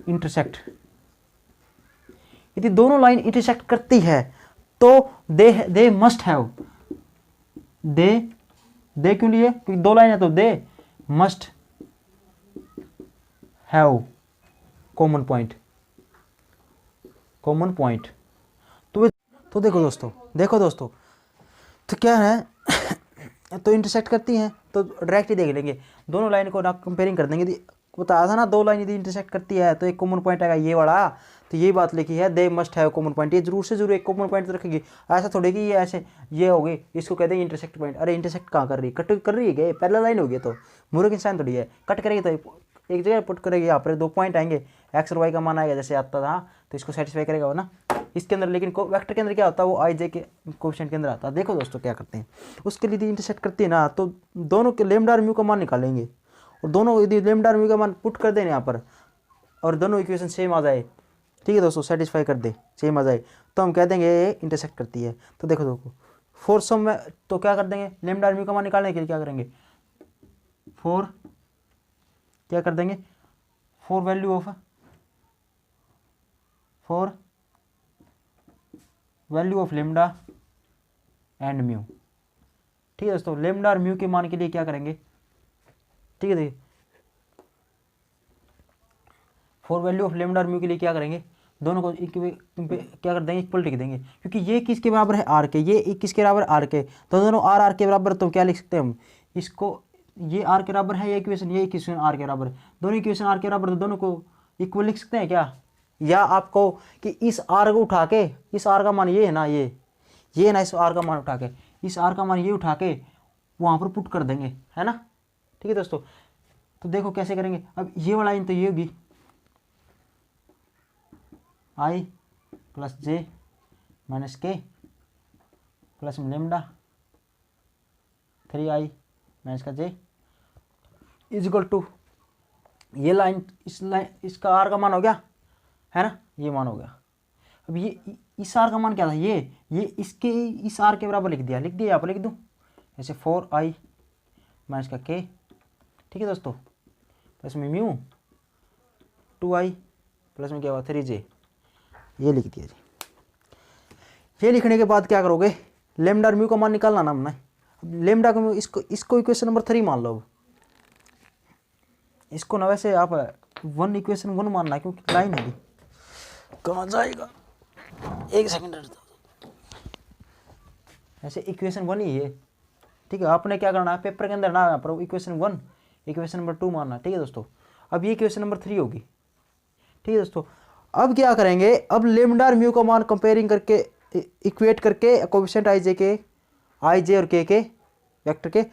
इंटरसेक्ट, यदि दोनों लाइन इंटरसेक्ट करती है तो दे मस्ट हैव, दे क्यों लिए, क्योंकि दो लाइन है तो दे मस्ट हैव कॉमन पॉइंट। तो देखो दोस्तों तो क्या है तो इंटरसेक्ट करती हैं तो डायरेक्ट ही देख लेंगे, दोनों लाइन को ना कंपेयरिंग कर देंगे। यदि बताया था ना, दो लाइन यदि इंटरसेक्ट करती है तो एक कॉमन पॉइंट आएगा ये वाला, तो यही बात लिखी है, दे मस्ट हैव कॉमन पॉइंट, ये जरूर से जरूर एक कॉमन पॉइंट रखेगी। ऐसा थोड़ी कि ये ऐसे ये हो गई, इसको कहते हैं इंटरसेक्ट पॉइंट। अरे इंटरसेक्ट कहाँ कर रही है, कट कर रही है, पैरेलल लाइन हो गई, तो मूर्ख इंसान थोड़ी है, कट करेगी तो एक जगह पुट करेगी, यहाँ पर 2 पॉइंट आएंगे, एक्स और वाई का मान आएगा जैसे आता था, तो इसको सेटिस्फाई करेगा वो ना। इसके अंदर, लेकिन वेक्टर के अंदर क्या होता है, वो आई जे के कोएफिशिएंट के अंदर आता है। देखो दोस्तों क्या करते हैं, उसके लिए यदि इंटरसेक्ट करते हैं ना, तो दोनों के लेमडा और म्यू का मान निकालेंगे, और दोनों यदि लेमडा और म्यू का मान पुट कर दें यहाँ पर, और दोनों इक्वेशन सेम आ जाए, ठीक है दोस्तों, सेटिस्फाई कर दे, सेम आ जाए, तो हम कह देंगे ये इंटरसेक्ट करती है। तो देखो फोर सम में तो क्या कर देंगे, लेमडा और म्यू का मान निकालने के लिए क्या करेंगे, क्या कर देंगे, four value of lambda and mu, ठीक है दोस्तों। लेमडा और म्यू के मान के लिए क्या करेंगे, ठीक है देखिए, फोर वैल्यू ऑफ लेमडा और म्यू के लिए क्या करेंगे, दोनों को क्या कर देंगे, इक्वल लिख देंगे, क्योंकि ये किसके बराबर है, आर के, ये किसके बराबर आर के, तो दोनों आर आर के बराबर, तो क्या लिख सकते हैं हम इसको, ये आर के बराबर है, ये इक्वेशन आर के बराबर, दोनों इक्वेशन आर के बराबर, तो दोनों को इक्वल लिख सकते हैं क्या, या आपको कि इस आर को उठा के, इस आर का मान ये है ना, ये ना, इस आर का मान उठा के, इस आर का मान ये उठा के वहाँ पर पुट कर देंगे, है ना, ठीक है दोस्तों। तो देखो कैसे करेंगे, अब ये वाला लाइन तो ये होगी आई प्लस जे माइनस के प्लस लेमडा 3i माइनस का जे इज इक्वल टू, ये लाइन इसका आर का मान हो गया, है ना, ये मान हो गया। अब ये इस आर का मान क्या था, ये इसके इस आर के बराबर लिख दिया यहाँ पर लिख दूँ, जैसे 4i माइनस का के, ठीक है दोस्तों, प्लस में म्यू 2i प्लस में क्या हुआ 3j, ये लिख दिया जी। ये लिखने के बाद क्या करोगे, लेमडा और म्यू का मान निकालना ना हमने, लेमडा को इसको इक्वेशन नंबर 3 मान लो, इसको ना वैसे आप 1 इक्वेशन 1 मानना, क्योंकि लाइन है, कहाँ जाएगा, एक सेकंड, ऐसे इक्वेशन 1 ही है, ठीक है। आपने क्या करना है, पेपर के अंदर ना यहाँ पर इक्वेशन 1 इक्वेशन नंबर 2 मानना, ठीक है दोस्तों। अब ये इक्वेशन नंबर 3 होगी, ठीक है दोस्तों। अब क्या करेंगे, अब लेमडा और म्यू का मान कंपेयरिंग करके, इक्वेट करके कोएफिशिएंट आई जे और के वेक्टर के,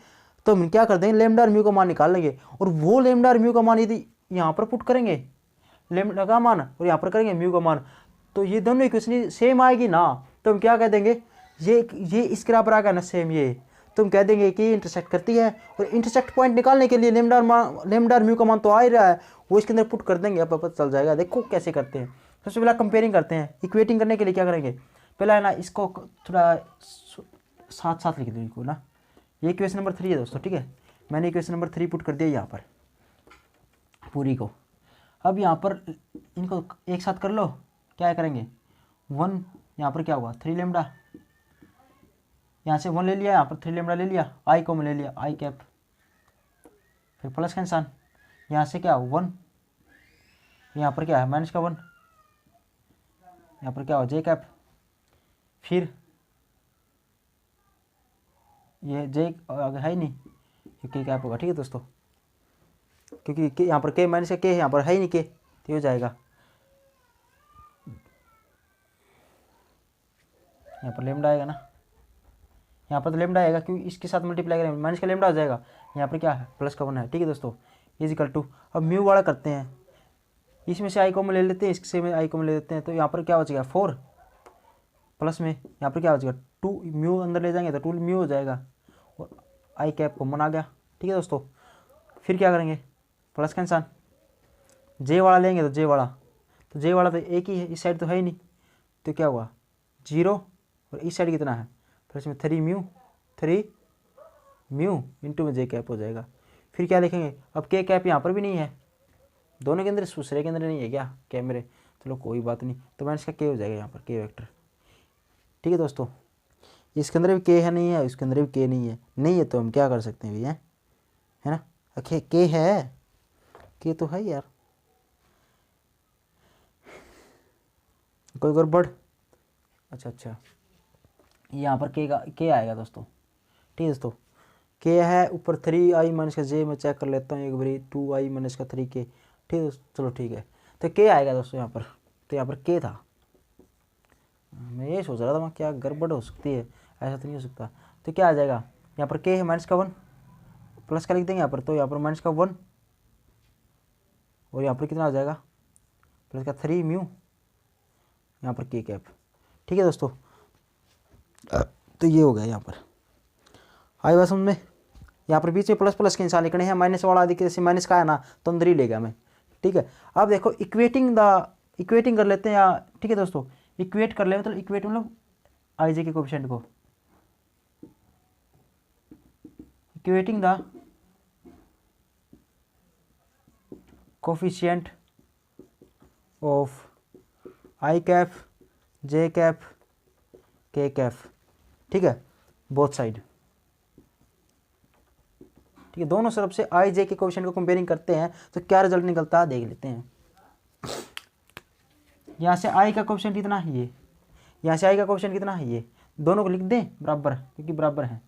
तो हम क्या कर देंगे, लेमडा और म्यू का मान निकाल लेंगे, और वो लेमडा और म्यू का मान यदि यहाँ पर पुट करेंगे, लेमडा का मान और यहाँ पर करेंगे म्यू का मान, तो ये दोनों इक्वेशन सेम आएगी ना, तो हम क्या कह देंगे, ये इसके बराबर आ गया ना सेम, ये तो हम कह देंगे कि इंटरसेक्ट करती है। और इंटरसेक्ट पॉइंट निकालने के लिए लेमडा और म्यू का मान तो आ ही रहा है, वो इसके अंदर पुट कर देंगे, अब पता चल जाएगा। देखो कैसे करते हैं, सबसे पहले कंपेयरिंग करते हैं। इक्वेटिंग करने के लिए क्या करेंगे, पहला है ना, इसको थोड़ा साथ साथ लिख दें इनको ना, ये इक्वेशन नंबर 3 है दोस्तों, ठीक है। मैंने इक्वेशन नंबर 3 पुट कर दिया यहाँ पर पूरी को। अब यहाँ पर इनको एक साथ कर लो, क्या करेंगे, 1 यहाँ पर क्या हुआ 3 लेमडा, यहाँ से 1 ले लिया, यहाँ पर 3 लेमडा ले लिया, आई को ले लिया आई कैप, फिर प्लस का निशान, यहाँ से क्या 1, यहाँ पर क्या है माइनस का 1, यहाँ पर क्या हो जे कैप, फिर ये जे अगर है ही नहीं, ये के कैप होगा, ठीक है दोस्तों, क्योंकि यहाँ पर के माइनस का के है, यहाँ पर है ही नहीं के, तो हो जाएगा, यहाँ पर लेमडा आएगा ना, यहाँ पर तो लेमडा आएगा क्योंकि इसके साथ मल्टीप्लाई करेंगे, माइनस का लेमडा हो जाएगा, यहाँ पर क्या है प्लस का 1 है, ठीक है दोस्तों, इज इक्वल टू। अब म्यू वाला करते हैं, इसमें से आई कॉमन ले लेते हैं, इससे में आई कॉमन ले लेते हैं, तो यहाँ पर क्या हो जाएगा 4 प्लस में यहाँ पर क्या हो जाएगा 2, म्यू अंदर ले जाएंगे तो 2 म्यू हो जाएगा, और आई कैप कॉमन आ गया, ठीक है दोस्तों। फिर क्या करेंगे, प्लस का निशान, जे वाला लेंगे तो जे वाला तो एक ही है, इस साइड तो है ही नहीं, तो क्या हुआ 0, और इस साइड कितना है प्लस में 3 म्यू इंटू में जे कैप हो जाएगा। फिर क्या लिखेंगे, अब के कैप यहाँ पर भी नहीं है, दोनों के अंदर, दूसरे के अंदर नहीं है क्या कैमरे, चलो कोई बात नहीं, तो मैंने इसका के हो जाएगा यहाँ पर के वेक्टर, ठीक है दोस्तों। इसके अंदर भी के है नहीं है, इसके अंदर भी के नहीं है तो हम क्या कर सकते हैं भैया, है ना, के है, के तो है यार, कोई गड़बड़, अच्छा यहाँ पर के आएगा दोस्तों, ठीक है दोस्तों, के है ऊपर 3i माइनस का जे, मैं चेक कर लेता हूँ एक बारी, 2i माइनस का 3 के, ठीक है चलो ठीक है, तो के आएगा दोस्तों यहाँ पर, तो यहाँ पर के था, मैं ये सोच रहा था मैं क्या गड़बड़ हो सकती है, ऐसा तो नहीं हो सकता, तो क्या आ जाएगा, यहाँ पर के है माइनस का 1, प्लस का लिख देंगे यहाँ पर, तो यहाँ पर माइनस का 1, और यहाँ पर कितना आ जाएगा प्लस का 3 म्यू, यहाँ पर के कैप, ठीक है दोस्तों, तो ये हो गया यहाँ पर। आई बात समझ में। यहाँ पर बीच में प्लस प्लस के निशान लिखने हैं, माइनस वाला आदि जैसे माइनस का है ना तो अंदर ही लेगा मैं। ठीक है, अब देखो इक्वेटिंग कर लेते हैं या, ठीक है दोस्तों, इक्वेट कर ले, मतलब इक्वेट मतलब आई जे के कोएफिशिएंट को, equating the coefficient of I cap, J cap, के कैप, ठीक है, बोथ साइड। ठीक है, दोनों तरफ से आई जे के कोएफिशिएंट को कंपेयरिंग करते हैं तो क्या रिजल्ट निकलता है देख लेते हैं। यहाँ से आई का कोएफिशिएंट कितना है ये, यहाँ से आई का कोएफिशिएंट कितना है ये, दोनों को लिख दें बराबर क्योंकि बराबर है।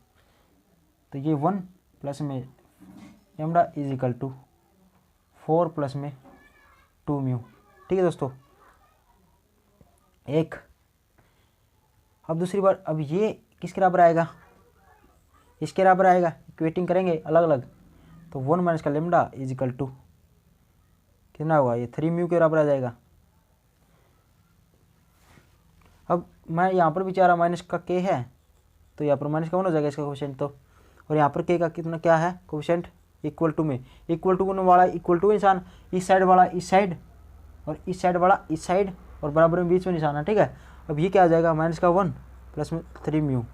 तो ये 1 प्लस में lambda is equal to 4 plus में 2 म्यू। ठीक है दोस्तों, एक। अब दूसरी बार, अब ये किसके बराबर आएगा, इसके बराबर आएगा, इक्वेटिंग करेंगे अलग अलग तो 1 माइनस का लैम्डा इज इक्वल टू कितना होगा, ये 3 म्यू के बराबर आ जाएगा। अब मैं यहाँ पर बेचारा माइनस का के है तो यहाँ पर माइनस का 1 हो जाएगा इसका कोएफिशिएंट तो, और यहाँ पर के का कितना क्या है कोएफिशिएंट, इक्वल टू में, इक्वल टू वाला इक्वल टू निशान, इस साइड वाला इस साइड और इस साइड वाला इस साइड और बराबर में बीच में निशान है। ठीक है, अब ये क्या आ जाएगा, माइनस का 1 प्लस में 3 म्यू।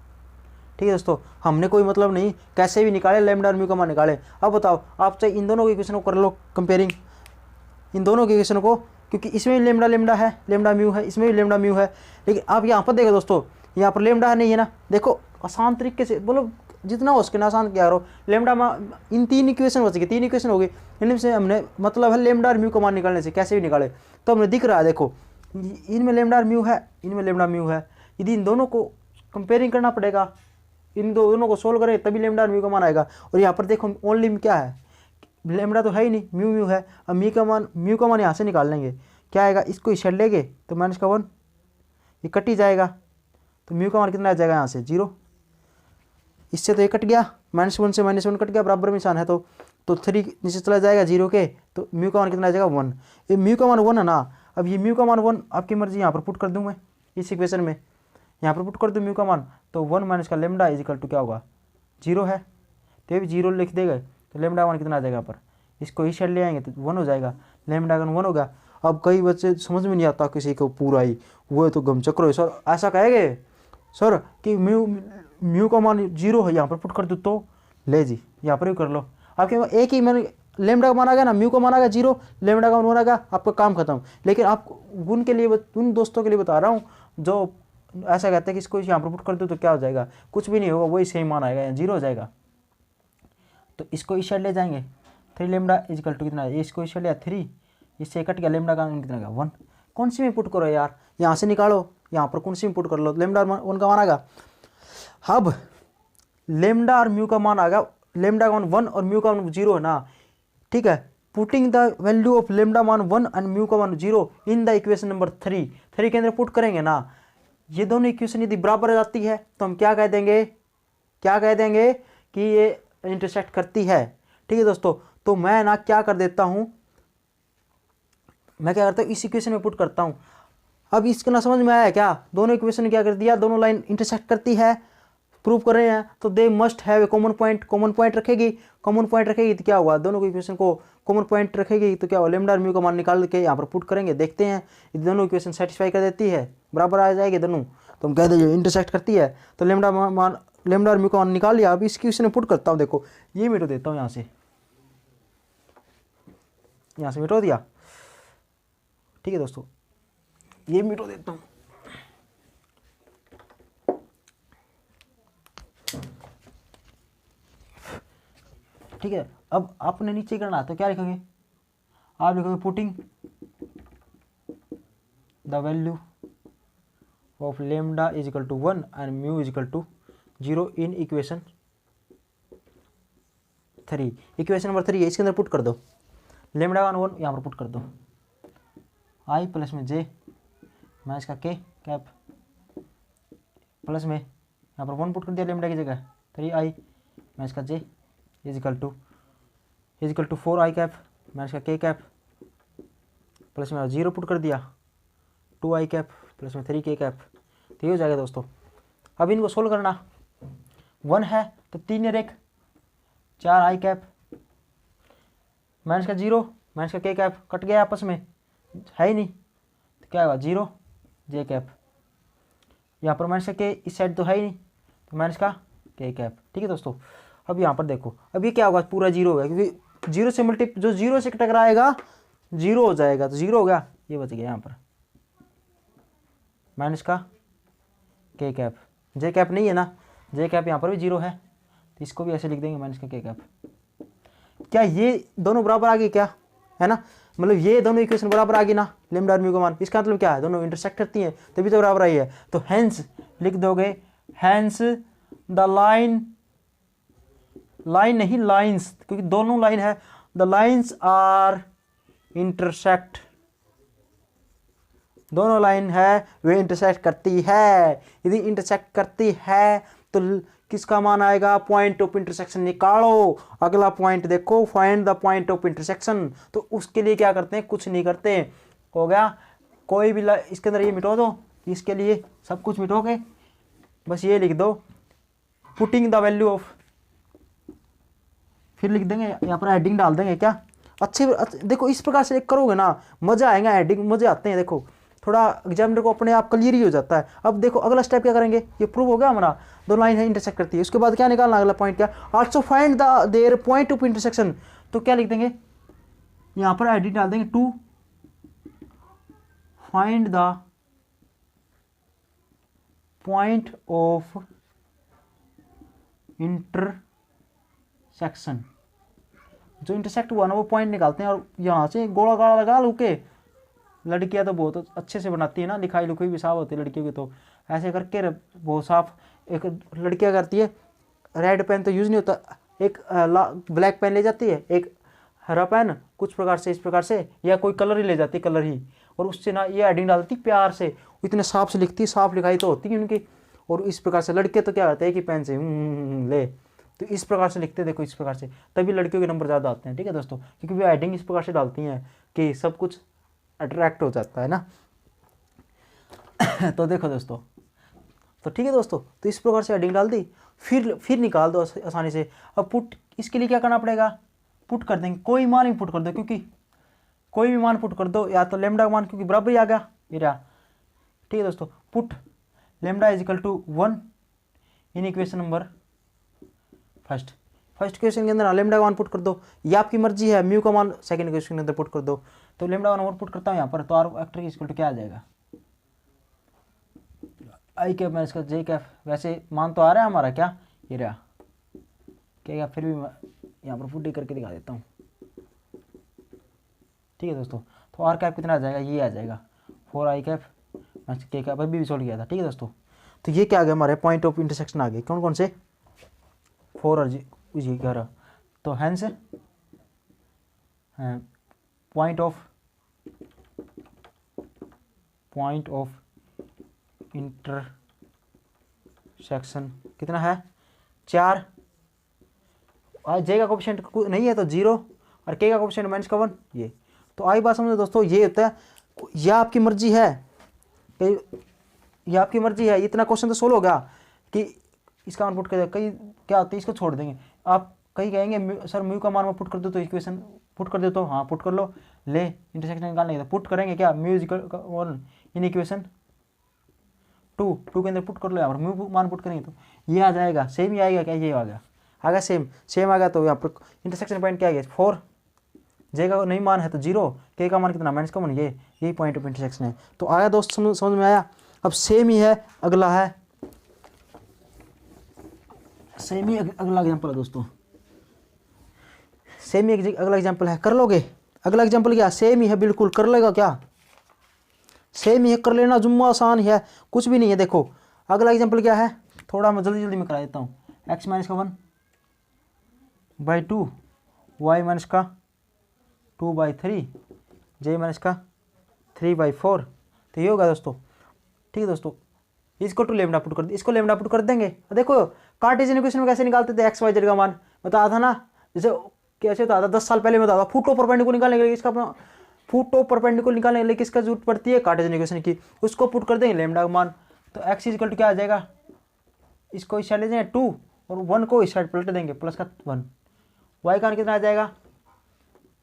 ठीक है दोस्तों, हमने कोई मतलब नहीं, कैसे भी निकाले लैम्डा और म्यू का मान निकाले। अब बताओ आप चाहे इन दोनों के इक्वेशन को कर लो कंपेयरिंग, इन दोनों के इक्वेशन को, क्योंकि इसमें भी लैम्डा है, लैम्डा म्यू है, इसमें भी लैम्डा म्यू है, लेकिन आप यहाँ पर देखो दोस्तों, यहाँ पर लैम्डा नहीं है ना, देखो आसान तरीके से बोलो जितना हो सके ना आसान क्या करो, लैम्डा इन 3 इक्वेशन बच गए, 3 इक्वेशन हो गई, इनमें से हमने मतलब है लैम्डा और म्यू का मान निकालने से कैसे भी निकाले तो हमें दिख रहा है, देखो इनमें लैम्डा और म्यू है, इनमें लैम्डा म्यू है, यदि इन दोनों को कंपेयरिंग करना पड़ेगा, इन दोनों को सोल्व करें तभी लैम्डा और म्यू का मान आएगा। और यहाँ पर देखो ओनली क्या है, लैम्डा तो है ही नहीं, म्यू है। अब म्यू का मान यहाँ से निकाल लेंगे, क्या आएगा, इसको इस साइड लेंगे तो माइनस का 1 ये कट ही जाएगा, तो म्यू का मान कितना आ जाएगा यहाँ से 0, इससे तो ये कट गया, -1 से -1 कट गया, बराबर में निशान है तो 3 नीचे चला जाएगा 0 के, तो म्यू का मान कितना आ जाएगा 1। ये म्यू का मान 1 है ना, अब ये म्यू का मान 1 आपकी मर्जी, यहाँ पर पुट कर दूँ मैं इस इक्वेशन में, यहाँ पर पुट कर दूँ म्यू का मान, तो 1 माइनस का लैम्डा इज इक्वल टू क्या होगा 0 है, तो ये भी 0 लिख देगा, तो लैम्डा मान कितना आ जाएगा पर, इसको इस साइड ले आएंगे तो 1 हो जाएगा, लैम्डा का 1 होगा। अब कई बच्चे समझ में नहीं आता किसी को पूरा ही, वो तो गमचक्र है सर, ऐसा कहेंगे सर कि म्यू का मान 0 है, यहाँ पर पुट कर दो तो ले जी यहाँ पर भी कर लो, आपके एक ही मैंने लैम्डा का मान आ गया ना, म्यू का मान आ गया 0, लैम्डा का मान आ गया, आपका काम खत्म। लेकिन आप उनके लिए, उन दोस्तों के लिए बता रहा हूँ जो ऐसा कहते हैं कि इसको यहाँ पर पुट कर दो तो क्या हो जाएगा, कुछ भी नहीं होगा, वही सेम मान आएगा, 0 हो जाएगा। तो इसको इस साइड ले जाएंगे, 3 लैम्डा इज इक्वल टू कितना है, इसको इस साइड लिया 3, इससे कट गया, लैम्डा का कितना गया 1, कौन सी में पुट करो यार, यहाँ से निकालो, यहाँ पर कौन सी में पुट कर लो, लैम्डा 1 का मान आ गया। अब लैम्डा और म्यू का मान आ गया, लैम्डा का मान 1 और म्यू का मान 0 है ना, ठीक है, putting the value of lambda मान 1 एंड म्यू का मान 0 इन द इक्वेशन नंबर 3 के अंदर पुट करेंगे ना, ये दोनों इक्वेशन यदि बराबर हो जाती है तो हम क्या कह देंगे कि ये इंटरसेक्ट करती है। ठीक है दोस्तों, तो मैं ना क्या कर देता हूं, मैं क्या करता हूँ इस इक्वेशन में पुट करता हूँ। अब इसका ना समझ में आया क्या, दोनों इक्वेशन ने क्या कर दिया, दोनों लाइन इंटरसेक्ट करती है, प्रूव कर रहे हैं, तो दे must have a common point रखेगी, तो क्या हुआ, दोनों इक्वेशन को कॉमन पॉइंट रखेगी तो क्या हुआ, लैम्डा और म्यू का मान निकाल के यहाँ पर पुट करेंगे, देखते हैं यदि दोनों इक्वेशन सेटिस्फाई कर देती है, बराबर आ जाएगी दोनों, तो हम कह देंगे इंटरसेक्ट करती है, तो लैम्डा और म्यू का मान निकाल लिया। अब इस इक्वेशन में पुट करता हूँ, देखो ये मिटो देता हूँ, यहाँ से मिटो दिया, ठीक है दोस्तों, ये मिटो देता हूँ, ठीक है। अब आपने नीचे करना है तो क्या लिखोगे, आप लिखोगे putting the value of lambda is equal to 1 and mu is equal to 0 in equation 3, equation number 3 है, इसके अंदर पुट कर दो, लैम्डा 1 यहाँ पर पुट कर दो, आई प्लस में जे माइनस का के कैप प्लस में यहाँ पर 1 पुट कर दिया लैम्डा की जगह, 3i माइनस का j is equal to 4i cap minus का के कैप प्लस में 0 पुट कर दिया, 2i कैप प्लस में 3k कैप, तो ये हो जाएगा दोस्तों। अब इनको सोल्व करना, 1 है तो 3 और 1 4 आई कैप, माइनस का 0 माइनस का के कैप कट गया आपस में, है ही नहीं, तो क्या होगा 0 जे कैप। यहाँ पर माइनस का के इस साइड तो है ही नहीं, तो माइनस का के कैप। ठीक है दोस्तों, अब यहाँ पर देखो, अब ये क्या होगा, पूरा 0 होगा, क्योंकि 0 से जो 0 से टकराएगा 0 हो जाएगा, तो 0 हो गया, ये बच गया यहाँ पर माइनस का के कैप। जे कैप नहीं है ना, जे कैप यहाँ पर भी 0 है, तो इसको भी ऐसे लिख देंगे माइनस का के कैप। क्या ये दोनों बराबर आ गए क्या, है ना, मतलब ये दोनों इक्वेशन बराबर आ गई ना, लैम्डा और म्यू का मान, इसका मतलब क्या है, दोनों इंटरसेक्ट करती हैं तभी तो बराबर आई है। तो हेंस लिख दोगे, हेंस द लाइन नहीं लाइंस, क्योंकि दोनों लाइन है, द लाइंस आर इंटरसेक्ट, दोनों लाइन है वे इंटरसेक्ट करती है। यदि इंटरसेक्ट करती है तो किसका मान आएगा, पॉइंट ऑफ इंटरसेक्शन निकालो। अगला पॉइंट देखो, find the point of intersection, तो उसके लिए क्या करते हैं, कुछ नहीं करते, हो गया कोई भी इसके अंदर ये मिटो दो, इसके लिए सब कुछ मिटोगे, बस ये लिख दो पुटिंग द वैल्यू ऑफ, फिर लिख देंगे यहाँ पर हेडिंग डाल देंगे। क्या अच्छे देखो, इस प्रकार से करोगे ना मजा आएगा, हेडिंग मजे आते हैं, देखो थोड़ा एग्जामिनर को अपने आप क्लियर ही हो जाता है। अब देखो अगला स्टेप क्या करेंगे, ये प्रूव हो गया हमारा, दो लाइन है इंटरसेक्ट करती है, उसके बाद क्या निकालना, अगला पॉइंट क्या, also find the there point of intersection. तो क्या लिख देंगे, यहाँ पर एडिट डाल देंगे, to find the point of intersection, जो इंटरसेक्ट हुआ ना वो पॉइंट निकालते हैं, और यहाँ से गोला गाला लगा लुके, लड़कियां तो बहुत अच्छे से बनाती है ना, लिखाई लुखाई भी साफ होती है लड़कियों की, तो ऐसे करके बहुत साफ। एक लड़कियां करती है, रेड पेन तो यूज़ नहीं होता, एक ब्लैक पेन ले जाती है, एक हरा पेन, कुछ प्रकार से इस प्रकार से, या कोई कलर ही ले जाती है, कलर ही, और उससे ना ये हेडिंग डालती प्यार से, इतने साफ से लिखती, साफ लिखाई तो होती है उनकी। और इस प्रकार से लड़के तो क्या करते हैं कि पेन से ले, तो इस प्रकार से लिखते, देखो इस प्रकार से, तभी लड़कियों के नंबर ज़्यादा आते हैं। ठीक है दोस्तों, क्योंकि वो हेडिंग इस प्रकार से डालती हैं कि सब कुछ अट्रैक्ट हो जाता है ना। तो देखो दोस्तों, तो ठीक है दोस्तों, तो इस प्रकार से हेडिंग डाल दी, फिर निकाल दो आसानी से। अब पुट, इसके लिए क्या करना पड़ेगा, पुट कर देंगे, कोई मान ही पुट कर दो, क्योंकि कोई भी मान पुट कर दो, या तो लेमडा का मान, क्योंकि बराबर ही आ गया मेरा। ठीक है दोस्तों, put lambda is equal to 1 in equation number first equation के अंदर लेमडा का मान पुट कर दो, ये आपकी मर्जी है, म्यू का मान सेकंड इक्वेशन के अंदर पुट कर दो। तो लेमडा का मान पुट करता हूँ यहाँ पर, तो आर वेक्टर इक्वल टू क्या आ जाएगा, आई कैप माइनस का जे कैप। वैसे मान तो आ रहा है हमारा, क्या ये रहा, क्या फिर भी यहाँ पर पुट करके दिखा देता हूँ। ठीक है दोस्तों, तो आर कैप कितना आ जाएगा, ये आ जाएगा 4 आई कैप माइनस के कैप, अभी भी सोल्व किया था। ठीक है दोस्तों, तो ये क्या आ गया, हमारे पॉइंट ऑफ इंटरसेक्शन आ गए, कौन कौन से, 4 और जी 11। तो हेंस पॉइंट ऑफ इंटरसेक्शन कितना है, 4, और जे का कोएफिशिएंट नहीं है तो 0, और के का कोएफिशिएंट माइनस का 1। ये तो आई बात समझो दोस्तों, ये होता है, यह आपकी मर्जी है, ये आपकी मर्जी है। इतना क्वेश्चन तो सोल्व हो गया कि इसका मान पुट कर, कई क्या होता है, इसको छोड़ देंगे। आप कहीं कहेंगे सर म्यू का मान में पुट कर दो, तो इक्वेशन पुट कर दो, तो हाँ पुट कर लो, ले इंटरसेक्शन निकालने तो पुट करेंगे क्या, mu is equal 1 in equation 2 के अंदर पुट कर लो, यहाँ पर म्यू मान पुट करेंगे तो ये आ जाएगा, सेम ही आएगा, क्या ये आ गया सेम आ गया। तो यहाँ पर इंटरसेक्शन पॉइंट क्या आ गया 4, जे का नहीं मान है तो 0, के का मान कितना माइनस का 1, यही पॉइंट ऑफ इंटरसेक्शन है। तो आया दोस्त, समझ में आया। अब सेम ही है, अगला है सेम ही अगला एग्जाम्पल है दोस्तों, सेम ही अगला एग्जाम्पल है, कर लोगे। अगला एग्जाम्पल क्या, सेम ही है बिल्कुल, कर लेगा क्या, सेम ही है, कर लेना, जुम्मा आसान है, कुछ भी नहीं है। देखो अगला एग्जाम्पल क्या है, थोड़ा मैं जल्दी में करा देता हूँ, एक्स माइनस का 1/2, वाई माइनस का 2/3, जे माइनस का 3/4। तो ये होगा दोस्तों। ठीक है दोस्तों, इसको टू लेमडा पुट कर दे, इसको लेमडा पुट कर देंगे। देखो कार्टेशियन इक्वेशन में कैसे निकालते थे, एक्स वाई जेड का मान बताया था ना, जैसे कैसे होता था 10 साल पहले बताया था, फुट ऑफ परपेंडिकुलर निकालने के लिए इसका फुट ऑफ परपेंडिकुलर निकालने के लिए किसका जरूरत पड़ती है, कार्टेशियन इक्वेशन की, उसको पुट कर देंगे लेमडा का मान, तो x इज इक्वल टू क्या आ जाएगा, इसको इस साइड ले जाएंगे 2 और 1 को इस साइड पलट देंगे प्लस का 1। y का मान कितना आ जाएगा,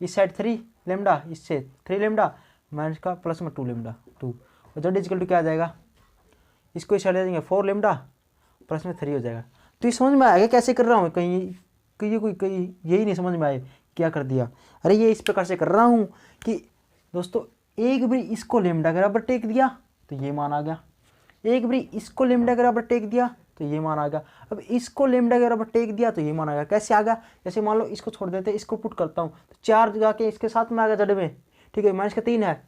इस साइड 3 लेमडा, इससे 3 लेमडा माइनस का प्लस में 2 लेमडा 2, और z इक्वल टू क्या आ जाएगा, इसको इस साइड ले जाएंगे 4 लेमडा प्लस में 3 हो जाएगा। तो ये समझ में आएगा कैसे कर रहा हूँ, कहीं यही नहीं समझ में आए क्या कर दिया। अरे ये इस प्रकार से कर रहा हूँ कि दोस्तों एक बारी इसको लेमडा के बराबर टेक दिया तो ये मान आ गया, एक बारी इसको लेमडा के बराबर टेक दिया तो ये मान आ गया, अब इसको लेमडा के बराबर टेक दिया तो ये मान आ गया। कैसे आ गया, जैसे मान लो इसको छोड़ देते, इसको पुट करता हूँ तो 4 जाके इसके साथ में आ गया जड़ में, ठीक है, माइनस का 3 है,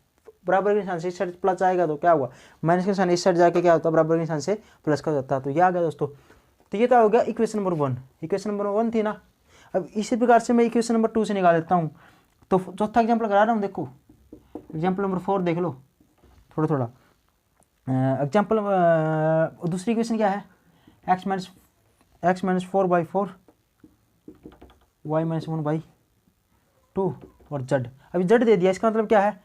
बराबर के निशान से इस साइड प्लस आएगा तो क्या हुआ, माइनस के निशान इस साइड जाके क्या होता है, बराबर के निशान से प्लस का जाता है, तो ये आ गया दोस्तों। तो ये तो हो गया इक्वेशन नंबर 1, इक्वेशन नंबर 1 थी ना। अब इसी प्रकार से मैं इक्वेशन नंबर 2 से निकाल लेता हूँ। तो चौथा एग्जाम्पल करा रहा हूँ, देखो एग्जाम्पल नंबर 4 देख लो थोड़ा थोड़ा। एग्जाम्पल दूसरी इक्वेशन क्या है, x माइनस 4/4 y माइनस 1/2 और z। अभी z दे दिया, इसका मतलब क्या है,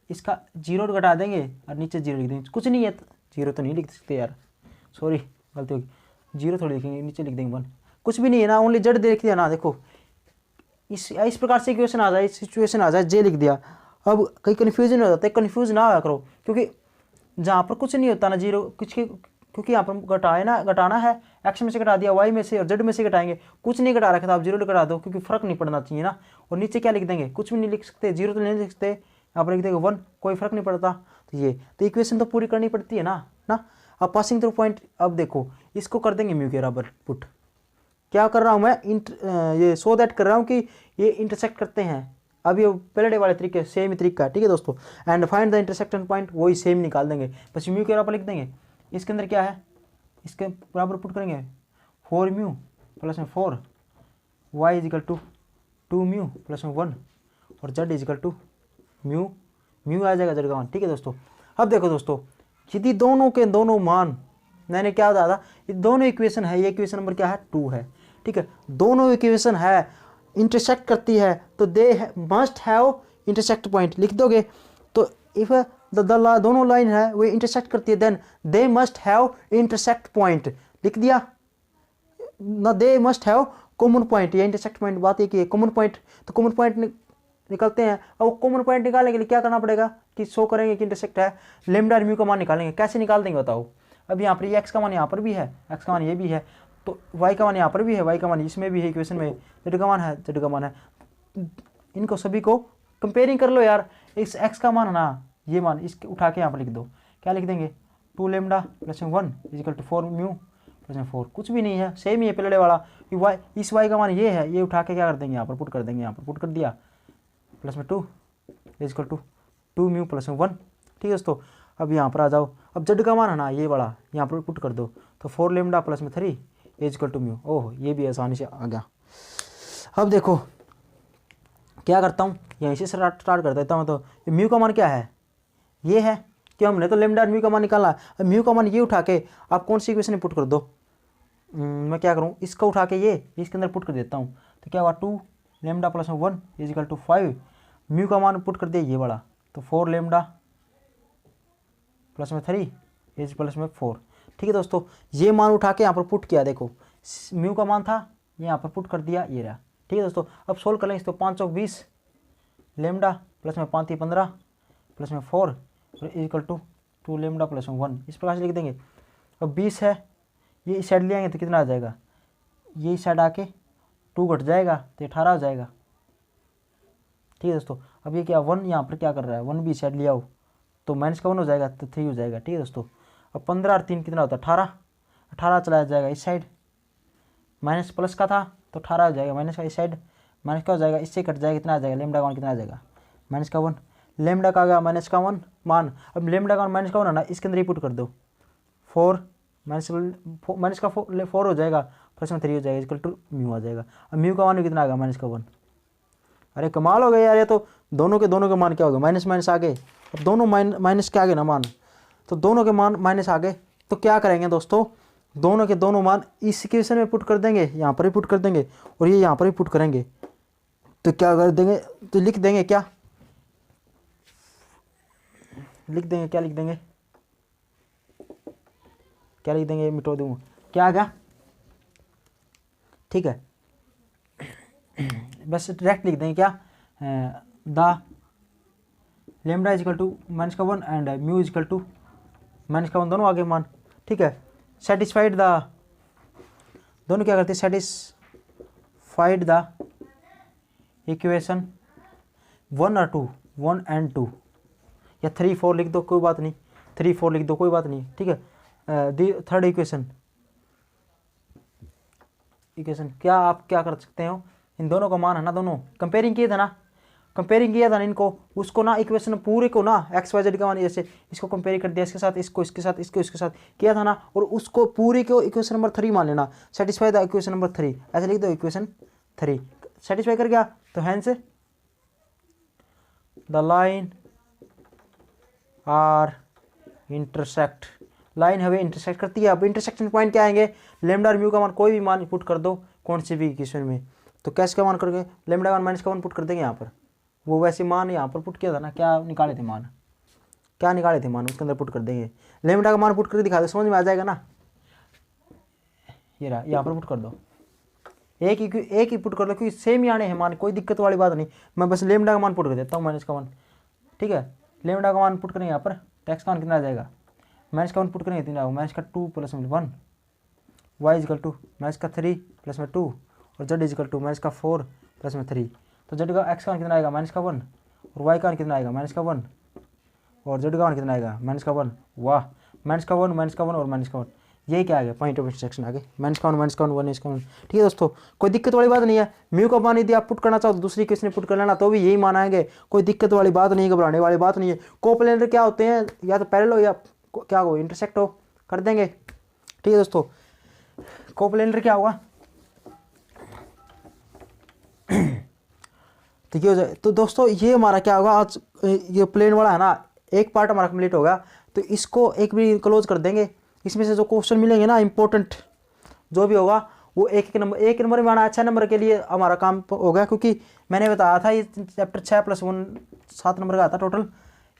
इसका 0 घटा देंगे और नीचे 0 लिख देंगे, कुछ नहीं है 0 तो नहीं लिख सकते यार, सॉरी गलती होगी, 0 थोड़ी लिखेंगे, नीचे लिख देंगे 1, कुछ भी नहीं है ना, ओनली z दे दिया ना। देखो इस प्रकार से इक्वेशन आ जाए, सिचुएशन आ जाए, j लिख दिया। अब कहीं कन्फ्यूजन हो जाता है, कन्फ्यूज ना होया करो, क्योंकि जहाँ पर कुछ नहीं होता ना 0 कुछ के, क्योंकि यहाँ पर घटाना है, x में से घटा दिया, y में से और z में से घटाएंगे, कुछ नहीं घटा रखा था, आप 0 घटा दो क्योंकि फर्क नहीं पड़ना चाहिए ना। और नीचे क्या लिख देंगे, कुछ भी नहीं लिख सकते, 0 तो नहीं लिख सकते, यहाँ पर लिख देंगे 1, कोई फर्क नहीं पड़ता। तो ये तो इक्वेशन तो पूरी करनी पड़ती है ना अब पासिंग थ्रू पॉइंट। अब देखो इसको कर देंगे म्यू के बराबर पुट, क्या कर रहा हूँ मैं, ये सो दैट कर रहा हूँ कि ये इंटरसेक्ट करते हैं। अब ये पहले वाले तरीके सेम ही तरीका है, ठीक है दोस्तों। And find the intersection point, वही सेम निकाल देंगे, बस म्यू के बराबर लिख देंगे। इसके अंदर क्या है, इसके बराबर पुट करेंगे 4 म्यू प्लस में 4, Y is equal to 2 mu plus में 1 और जेड इजिकल टू म्यू आ जाएगा जेड का मान, ठीक है दोस्तों। अब देखो दोस्तों, यदि दोनों के दोनों मान, मैंने क्या बताया था, ये दोनों इक्वेशन है, ये इक्वेशन नंबर क्या है 2 है, ठीक है, दोनों इक्वेशन है इंटरसेक्ट करती है तो दे मस्ट हैव इंटरसेक्ट पॉइंट लिख दोगे। तो इफ दोनों लाइन है वो इंटरसेक्ट करती है, then they must have intersect point लिख दिया ना, they must have common point, या इंटरसेक्ट पॉइंट बात है कि कॉमन पॉइंट, तो कॉमन पॉइंट निकलते हैं। अब कॉमन पॉइंट निकालने के लिए क्या करना पड़ेगा कि शो करेंगे कि इंटरसेक्ट है, लेमडा और म्यू का मान निकालेंगे, कैसे निकाल देंगे बताओ। अब यहाँ पर ये एक्स का मान यहाँ पर भी है, एक्स का मान ये भी है, तो y का मान यहाँ पर भी है, y का मान इसमें भी है, इक्वेशन में z का मान है, z का मान है, इनको सभी को कंपेयरिंग कर लो यार। इस x का मान ना, ये मान इसके उठा के यहाँ पर लिख दो, क्या लिख देंगे 2 लेमडा प्लस में 1 इजिकल टू 4 म्यू प्लस में 4, कुछ भी नहीं है, सेम ही है पहले वाला। इस y का मान ये है, ये उठा के क्या कर देंगे यहाँ पर पुट कर देंगे, यहाँ पर पुट कर दिया प्लस में 2 इजिकल टू 2 म्यू प्लस में 1, ठीक है दोस्तों। अब यहाँ पर आ जाओ, अब z का मान है ना ये बड़ा, यहाँ पर पुट कर दो, तो 4 लेमडा प्लस में 3 इजिकल टू म्यू। ओह ये भी आसानी से आ गया। अब देखो क्या करता हूँ, यहीं से स्टार्ट कर देता हूँ। तो म्यू का मान क्या है, ये है कि हमने तो लेमडा और म्यू का मान निकाला, अब म्यू का मान ये उठा के आप कौन सी इक्वेशन में पुट कर दो, मैं क्या करूँ, इसका उठा के ये इसके अंदर पुट कर देता हूँ, तो क्या हुआ 2 लेमडा प्लस में 1 इजिकल टू 5, म्यू का मान पुट कर दिया ये बड़ा, तो 4 लेमडा प्लस में 3 इज प्लस में 4, ठीक है दोस्तों। ये मान उठा के यहाँ पर पुट किया, देखो म्यू का मान था ये यहाँ पर पुट कर दिया, ये रहा, ठीक है दोस्तों। अब सोल्व कर लेंगे, तो 520 लेमडा प्लस में 5 15 प्लस में 4 इक्वल टू 2 लेमडा प्लस में 1, इस प्रकार से लिख देंगे। अब 20 है, ये इस साइड ले आएंगे तो कितना आ जाएगा, ये इस साइड आके 2 घट जाएगा तो 18 हो जाएगा, ठीक है दोस्तों। अब ये क्या 1 यहाँ पर क्या कर रहा है, 1 भी इस साइड ले आओ तो माइनस का 1 हो जाएगा तो 3 हो जाएगा, ठीक है दोस्तों। अब 15 और 3 कितना होता है 18, 18 चलाया जाएगा इस साइड, माइनस प्लस का था तो 18 हो जाएगा, माइनस का इस साइड माइनस का हो जाएगा, इससे कट जाएगा, कितना आ जाएगा लेमडा का मान कितना आ जाएगा माइनस का 1, लेमडा का आ गया माइनस का 1 मान। अब लेमडा का माइनस का 1 है ना, इसके अंदर ही पुट कर दो, 4 माइनस का 4 हो जाएगा प्लस में 3 हो जाएगा इक्वल टू म्यू आ जाएगा। अब म्यू का मान कितना आ गया माइनस का 1, अरे कमाल हो गया यार, ये तो दोनों के मान क्या हो गए, माइनस माइनस आ गए। अब दोनों माइनस के आगे ना मान, तो दोनों के मान माइनस आ गए, तो क्या करेंगे दोस्तों, दोनों के दोनों मान इस इक्वेशन में पुट कर देंगे, यहाँ पर ही पुट कर देंगे और ये यहाँ पर ही पुट करेंगे, तो क्या कर देंगे, तो लिख देंगे क्या लिख देंगे क्या लिख देंगे, मिटो दूँ, क्या आ गया, ठीक है। बस डायरेक्ट लिख देंगे क्या, the lambda is equal to minus का 1 and mu is equal to minus का 1, दोनों आगे मान, ठीक है। सेटिस्फाइड द, दोनों क्या करते हैं, सेटिस्फाइड द इक्वेशन 1 और 2, 1 एंड 2, या 3 4 लिख दो कोई बात नहीं, 3 4 लिख दो कोई बात नहीं, ठीक है। दी थर्ड इक्वेशन क्या आप क्या कर सकते हो, इन दोनों का मान है ना, दोनों कंपेयरिंग किए थे ना, कंपेयरिंग किया था ना इनको, उसको ना इक्वेशन पूरे को ना एक्स वाई जेड का मान, जैसे इसको कंपेयर कर दिया इसके साथ, इसको इसके साथ, इसको इसके साथ किया था ना, और उसको पूरे को इक्वेशन नंबर 3 मान लेना, सेटिस्फाई द इक्वेशन नंबर 3, ऐसे लिख दो इक्वेशन 3, सेटिस्फाई कर गया तो hence the line are intersect, line हमें इंटरसेक्ट करती है। अब इंटरसेक्शन पॉइंट क्या आएंगे, लेमडा और म्यू का मान कोई भी मान पुट कर दो कौन से भी इक्वेशन में, तो कैसे का मान करके लेमडा का माइनस का 1 पुट कर देंगे यहाँ पर, वो वैसे मान यहाँ पर पुट किया था ना, क्या निकाले थे मान, क्या निकाले थे मान, उसके अंदर पुट कर देंगे, लेमडा का मान पुट करके दिखा दो, समझ में आ जाएगा ना। ये रहा, यहाँ पर पुट कर दो, एक ही पुट कर दो, क्योंकि सेम ही आने हैं मान, कोई दिक्कत वाली बात नहीं। मैं बस लेमडा का मान पुट कर देता हूँ, माइनस का 1, ठीक है। लेमडा का मान पुट करेंगे यहाँ पर, टैक्स का मान कितना आ जाएगा, माइनस का 1 पुट करेंगे कितना, माइनस का 2 प्लस में 1, वाई इजिकल टू माइनस का 3 प्लस में 2, और जेड इजिकल टू माइनस का 4 प्लस में 3, तो जेड का एक्स का मान कितना आएगा, माइनस का 1, और वाई का मान कितना आएगा, माइनस का 1, और जेड का मान कितना आएगा, माइनस का 1, वाह, माइनस का 1 माइनस का 1 और माइनस का 1, यही क्या आ गया, पॉइंट ऑफ इंटरसेक्शन आगे, माइनस का 1 माइनस का 1 1 इसका 1, ठीक है दोस्तों, कोई दिक्कत वाली बात नहीं है। म्यू का मान यदि आप पुट करना चाहो तो दूसरी क्वेश्चन पुट कर लेना, तो भी यही मान आएंगे, कोई दिक्कत वाली बात नहीं, घबराने वाली बात नहीं है। कोप्लेनर क्या होते हैं, या तो पैरेलल हो या क्या हो, इंटरसेक्ट हो, कर देंगे, ठीक है दोस्तों। कोप्लेनर क्या होगा, तो ये हो जाए, तो दोस्तों ये हमारा क्या होगा, आज ये प्लेन वाला है ना, एक पार्ट हमारा कंप्लीट होगा, तो इसको एक भी क्लोज कर देंगे। इसमें से जो क्वेश्चन मिलेंगे ना इंपॉर्टेंट जो भी होगा, वो एक नंबर में आना, अच्छा नंबर के लिए हमारा काम होगा, क्योंकि मैंने बताया था ये चैप्टर 6 + 1 7 नंबर का आता टोटल,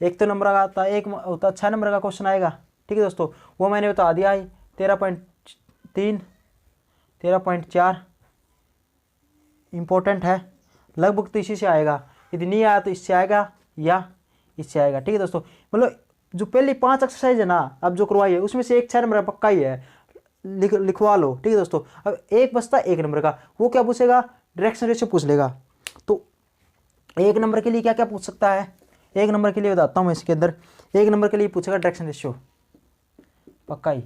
एक तो नंबर का आता, एक होता 6 नंबर का क्वेश्चन आएगा, ठीक है दोस्तों, वो मैंने बता दिया है। 13.3 13.4 इंपॉर्टेंट है, लगभग तो इसी से आएगा, यदि नहीं आया तो इससे आएगा या इससे आएगा, ठीक है दोस्तों। मतलब जो पहली 5 एक्सरसाइज है ना अब जो करवाई है, उसमें से एक 6 नंबर का पक्का ही है, लिखवा लो, ठीक है दोस्तों। अब एक बचता 1 नंबर का, वो क्या पूछेगा, डायरेक्शन रेशियो पूछ लेगा। तो 1 नंबर के लिए क्या क्या पूछ सकता है, 1 नंबर के लिए बताता हूँ मैं इसके अंदर, 1 नंबर के लिए पूछेगा डायरेक्शन रेशियो, पक्का ही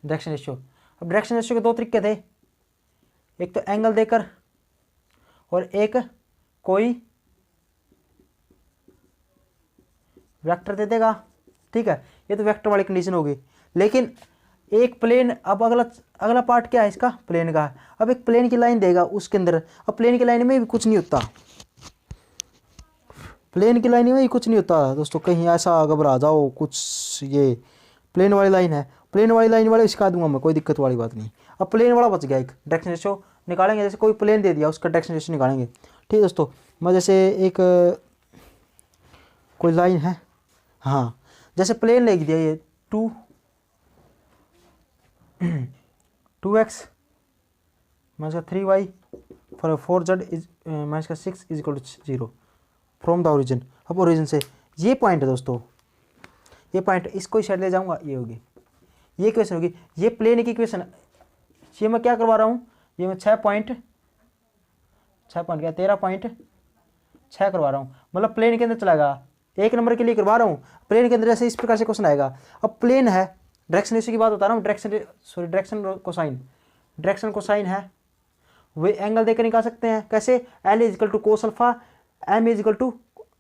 डायरेक्शन रेशियो। अब डायरेक्शन रेशियो के 2 तरीके थे, एक तो एंगल देकर और एक कोई वेक्टर दे देगा, ठीक है, ये तो वेक्टर वाली कंडीशन होगी। लेकिन एक प्लेन, अब अगला पार्ट क्या है इसका, प्लेन का। अब एक प्लेन की लाइन देगा उसके अंदर, अब प्लेन की लाइन में भी कुछ नहीं होता, प्लेन की लाइन में भी कुछ नहीं होता दोस्तों, कहीं ऐसा घबरा जाओ कुछ, ये प्लेन वाली लाइन है, प्लेन वाली लाइन वाले सिखा दूंगा मैं, कोई दिक्कत वाली बात नहीं। अब प्लेन वाला बच गया, एक डायरेक्शन रेशियो निकालेंगे, जैसे कोई प्लेन दे दिया उसका डायरेक्शन रेशियो निकालेंगे, ठीक है दोस्तों। मैं जैसे एक कोई लाइन है, हाँ जैसे प्लेन लिख दिया ये 2x माइनस का 3y for 4z is minus का 6 is equal to 0 from the origin. अब ओरिजिन से ये पॉइंट है दोस्तों, ये पॉइंट इसको ही साइड ले जाऊंगा, ये होगी, ये इक्वेशन होगी, ये प्लेन की इक्वेशन। ये मैं क्या करवा रहा हूँ, ये मैं 6 पॉइंट क्या 13.6 करवा रहा हूँ, मतलब प्लेन के अंदर चलाएगा, 1 नंबर के लिए करवा रहा हूँ। प्लेन के अंदर ऐसे इस प्रकार से क्वेश्चन आएगा। अब प्लेन है, डायरेक्शन रेशियो की बात बता रहा हूँ, डायरेक्शन कोसाइन है, वे एंगल देकर निकाल सकते हैं, कैसे, L is equal to cos alpha, M is equal to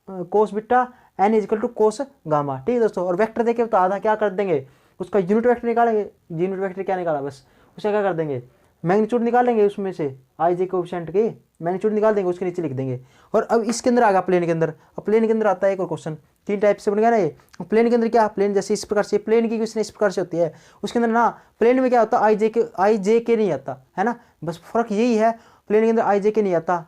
cos beta, N is equal to cos gamma, ठीक है दोस्तों। और वेक्टर देके बता था क्या कर देंगे, उसका यूनिट वेक्टर निकालेंगे, यूनिट वेक्टर क्या निकाला, बस उसे क्या कर देंगे, मैग्नीट्यूड निकालेंगे, उसमें से आई जे कोएफिशिएंट के मैग्नीट्यूड निकाल देंगे, उसके नीचे लिख देंगे। और अब इसके अंदर आ गया प्लेन के अंदर, अब प्लेन के अंदर आता है एक और क्वेश्चन, 3 टाइप से बन गया ना ये। प्लेन के अंदर क्या, प्लेन जैसे इस प्रकार से, प्लेन की क्वेश्चन इस प्रकार से होती है, उसके अंदर ना प्लेन में क्या होता है, आई जे के नहीं आता है ना, बस फर्क यही है, प्लेन के अंदर आई जे के नहीं आता,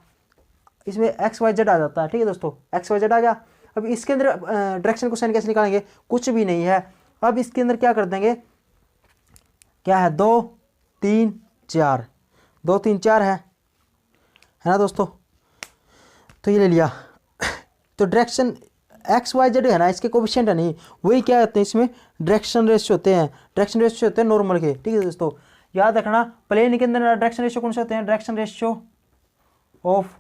इसमें एक्स वाई जेड आ जाता है, ठीक है दोस्तों, एक्स वाई जेड आ गया। अब इसके अंदर डायरेक्शन कोसाइन कैसे निकालेंगे, कुछ भी नहीं है। अब इसके अंदर क्या कर देंगे, क्या है 2 3 4, 2 3 4 है ना दोस्तों। तो ये ले लिया। तो डायरेक्शन एक्स वाई जेड है ना, इसके कोफिशिएंट है नहीं, वही क्या होते हैं इसमें डायरेक्शन रेशियो होते हैं, डायरेक्शन रेशियो होते हैं नॉर्मल के। ठीक है दोस्तों, याद रखना प्लेन के अंदर डायरेक्शन रेशियो कौन से होते हैं, direction ratio of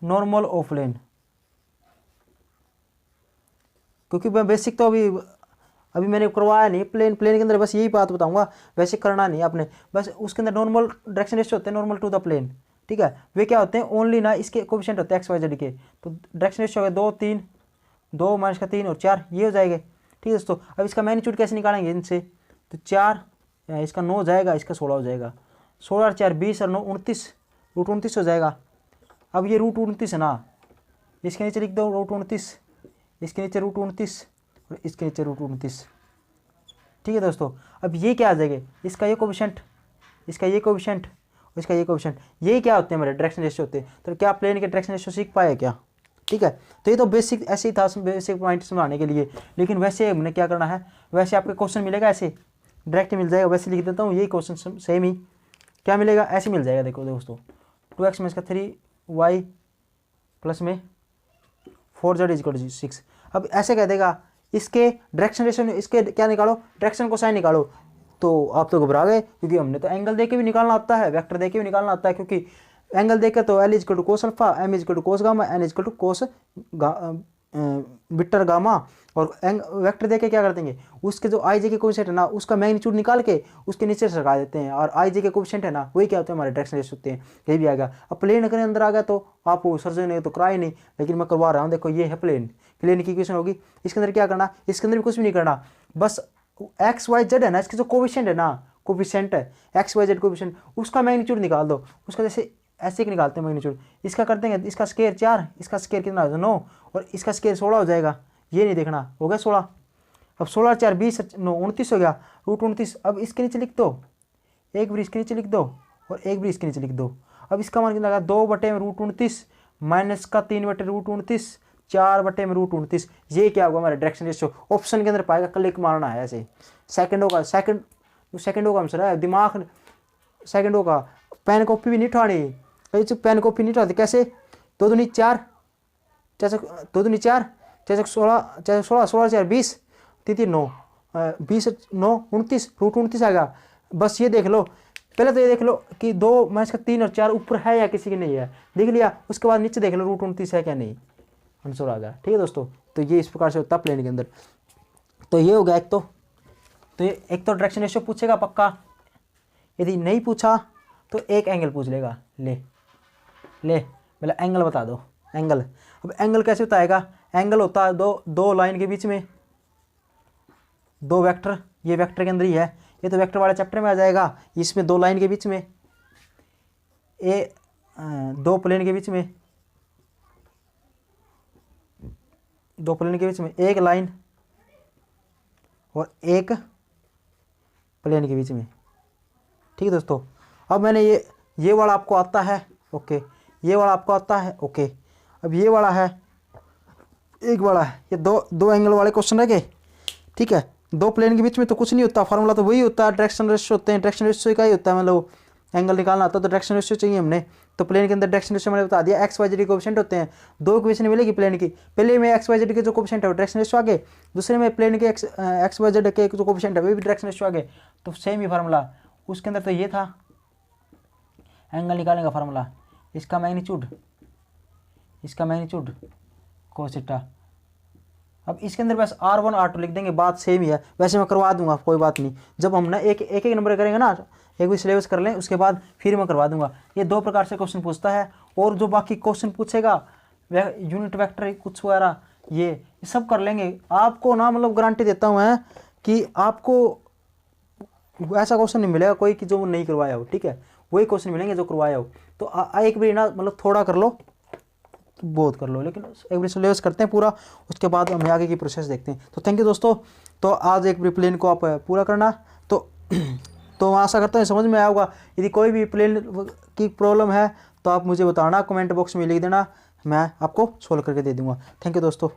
normal of plane. क्योंकि मैं बेसिक तो अभी मैंने करवाया नहीं, प्लेन के अंदर बस यही बात बताऊंगा, वैसे करना नहीं आपने, बस उसके अंदर नॉर्मल डायरेक्शन रेशियो होते हैं नॉर्मल टू द प्लेन। ठीक है, वे क्या होते हैं ओनली ना, इसके कोफिशिएंट होते हैं एक्स वाई जेड के। तो डायरेक्शन रेशियो है 2 3, 2 माइनस का 3 और 4, ये हो जाएंगे। ठीक है दोस्तों, अब इसका मैग्नीट्यूड कैसे निकालेंगे इनसे, तो 4 इसका 9 जाएगा, इसका 16 हो जाएगा, 16 और 4 20 और 9 29, रूट 29 हो जाएगा। अब ये रूट 29 है ना, इसके नीचे लिख दो रूट 29, इसके नीचे रूट 29 और इसके नीचे रूट 29। ठीक है दोस्तों, अब ये क्या आ जाएगा, इसका ये कोफिशिएंट, इसका ये कोफिशिएंट, इसका ये कोफिशिएंट, ये क्या होते हैं हमारे डायरेक्शन रेशियो होते हैं। तो क्या प्लेन के डायरेक्शन रेशियो सीख पाए क्या। ठीक है, तो ये तो बेसिक ऐसे ही था, बेसिक पॉइंट समझाने के लिए। लेकिन वैसे हमने क्या करना है, वैसे आपके क्वेश्चन मिलेगा ऐसे डायरेक्ट मिल जाएगा, वैसे लिख देता हूँ यही क्वेश्चन सेम ही क्या मिलेगा, ऐसे मिल जाएगा। देखो दोस्तों 2x में इसका 3y प्लस में 4z इक्वल टू 6। अब ऐसे कह देगा इसके डायरेक्शन रेशियो, इसके क्या निकालो, डायरेक्शन कोसाइन निकालो। तो आप तो घबरा गए, क्योंकि हमने तो एंगल देके भी निकालना आता है, वेक्टर देके भी निकालना आता है। क्योंकि एंगल देकर तो L equal to cos alpha, M equal to cos gamma, N equal to cos beta gamma. और वेक्टर देके क्या कर देंगे, उसके जो आई जे के कोफिशिएंट है ना, उसका मैग्नीट्यूड निकाल के उसके नीचे सरका देते हैं, और आई जे के कोफिशिएंट है ना, वही क्या होते हैं हमारे डायरेक्शन रेशियो होते हैं। यही भी आ गया। अब प्लेन के अंदर आ गया तो आप सर्जन ने तो कराए नहीं, लेकिन मैं करवा रहा हूँ। देखो ये है प्लेन की इक्वेशन होगी। इसके अंदर क्या करना, इसके अंदर भी कुछ भी नहीं करना, बस एक्स वाई जेड है ना, इसके जो कोफिशिएंट है ना, कोफिशिएंट है एक्स वाई जेड कोफिशिएंट, उसका मैग्नीट्यूड निकाल दो। उसका जैसे ऐसे ही निकालते हैं मैग्नीट्यूड, इसका कर देंगे, इसका स्केयर 4, इसका स्केयर कितना हो जाएगा 9, और इसका स्केयर 16 हो जाएगा। ये नहीं देखना, हो गया 16। अब 16 और 4 20, 9 29 हो गया, रूट 29। अब इसके नीचे लिख दो, एक बार इसके नीचे लिख दो और एक बार इसके नीचे लिख दो। अब इसका मान कितना लगा, 2 बटे में रूट 29 माइनस का 3 बटे रूट 29, 4 बटे में रूट 29। ये क्या होगा हमारा डायरेक्शन रेशियो। ऑप्शन के अंदर पाएगा, क्लिक मारना है ऐसे। सेकंडों का सेकंडों का आंसर है, दिमाग सेकंडों का। पेन कॉपी भी नहीं उठानी, पेन कॉपी नहीं उठाते कैसे, 2 दूनी 4, 2 दूनी 4, 16, 16 4 20, 3 3 9, 20 9 29, रूट 29 आएगा। बस ये देख लो, पहले तो ये देख लो कि 2 माइनस का 3 और 4 ऊपर है या किसी की नहीं है, देख लिया। उसके बाद नीचे देख लो रूट 29 है क्या नहीं, आंसर आ गया। ठीक है दोस्तों, तो ये इस प्रकार से होता है प्लेन के अंदर। तो ये हो गया एक तो ये एक तो डायरेक्शन रेशियो पूछेगा पक्का, यदि नहीं पूछा तो एक एंगल पूछ लेगा। ले मतलब एंगल बता दो, एंगल। अब एंगल कैसे बताएगा, एंगल होता है दो लाइन के बीच में 2 वेक्टर, ये वेक्टर के अंदर ही है, ये तो वेक्टर वाले चैप्टर में आ जाएगा। इसमें 2 लाइन के बीच में 2 प्लेन के बीच में, 2 प्लेन के बीच में एक लाइन और एक प्लेन के बीच में। ठीक है दोस्तों, अब मैंने ये वाला आपको आता है, ओके, ये वाला आपको आता है, ओके। अब ये वाला है, एक वाला है, ये दो एंगल वाले क्वेश्चन रह गए। ठीक है, 2 प्लेन के बीच में तो कुछ नहीं होता, फार्मूला तो वही होता है, डायरेक्शन रेशियो होते हैं, डायरेक्शन रेशियो का ही होता है। मतलब एंगल निकालना आता है तो डायरेक्शन रेशियो चाहिए हमने। तो प्लेन के अंदर डायरेक्शन रेशियो मैंने बता दिया, एक्स वाई जेड के कोफिशिएंट होते हैं। 2 इक्वेशन मिलेगी प्लेन की, पहले में एक्स वाई जेड के जो कोफिशिएंट है वो डायरेक्शन रेशियो आगे, दूसरे में प्लेन के एक्स वाई जेड के जो कोफिशिएंट है वो भी डायरेक्शन रेशियो आगे। तो सेम ही फार्मूला, उसके अंदर तो ये था एंगल निकालने का फार्मूला, इसका मैग्नीट्यूड cos थीटा। अब इसके अंदर बस R1 R2 लिख देंगे, बात सेम ही है। वैसे मैं करवा दूंगा, कोई बात नहीं, जब हम ना एक नंबर करेंगे ना, एक भी सिलेबस कर लें उसके बाद फिर मैं करवा दूंगा। ये 2 प्रकार से क्वेश्चन पूछता है, और जो बाकी क्वेश्चन पूछेगा यूनिट वेक्टर कुछ वगैरह ये सब कर लेंगे। आपको ना मतलब गारंटी देता हूँ मैं कि आपको ऐसा क्वेश्चन नहीं मिलेगा कोई कि जो नहीं करवाया हो। ठीक है, वही क्वेश्चन मिलेंगे जो करवाया हो। तो एक बार ना मतलब थोड़ा कर लो, बहुत कर लो, लेकिन एक बार सिलेबस करते हैं पूरा, उसके बाद हम आगे की प्रोसेस देखते हैं। तो थैंक यू दोस्तों। तो आज एक बार प्लेन को आप पूरा करना, तो आशा करता हूँ समझ में आया होगा। यदि कोई भी प्लेन की प्रॉब्लम है तो आप मुझे बताना, कमेंट बॉक्स में लिख देना, मैं आपको सोल्व करके दे दूँगा। थैंक यू दोस्तों।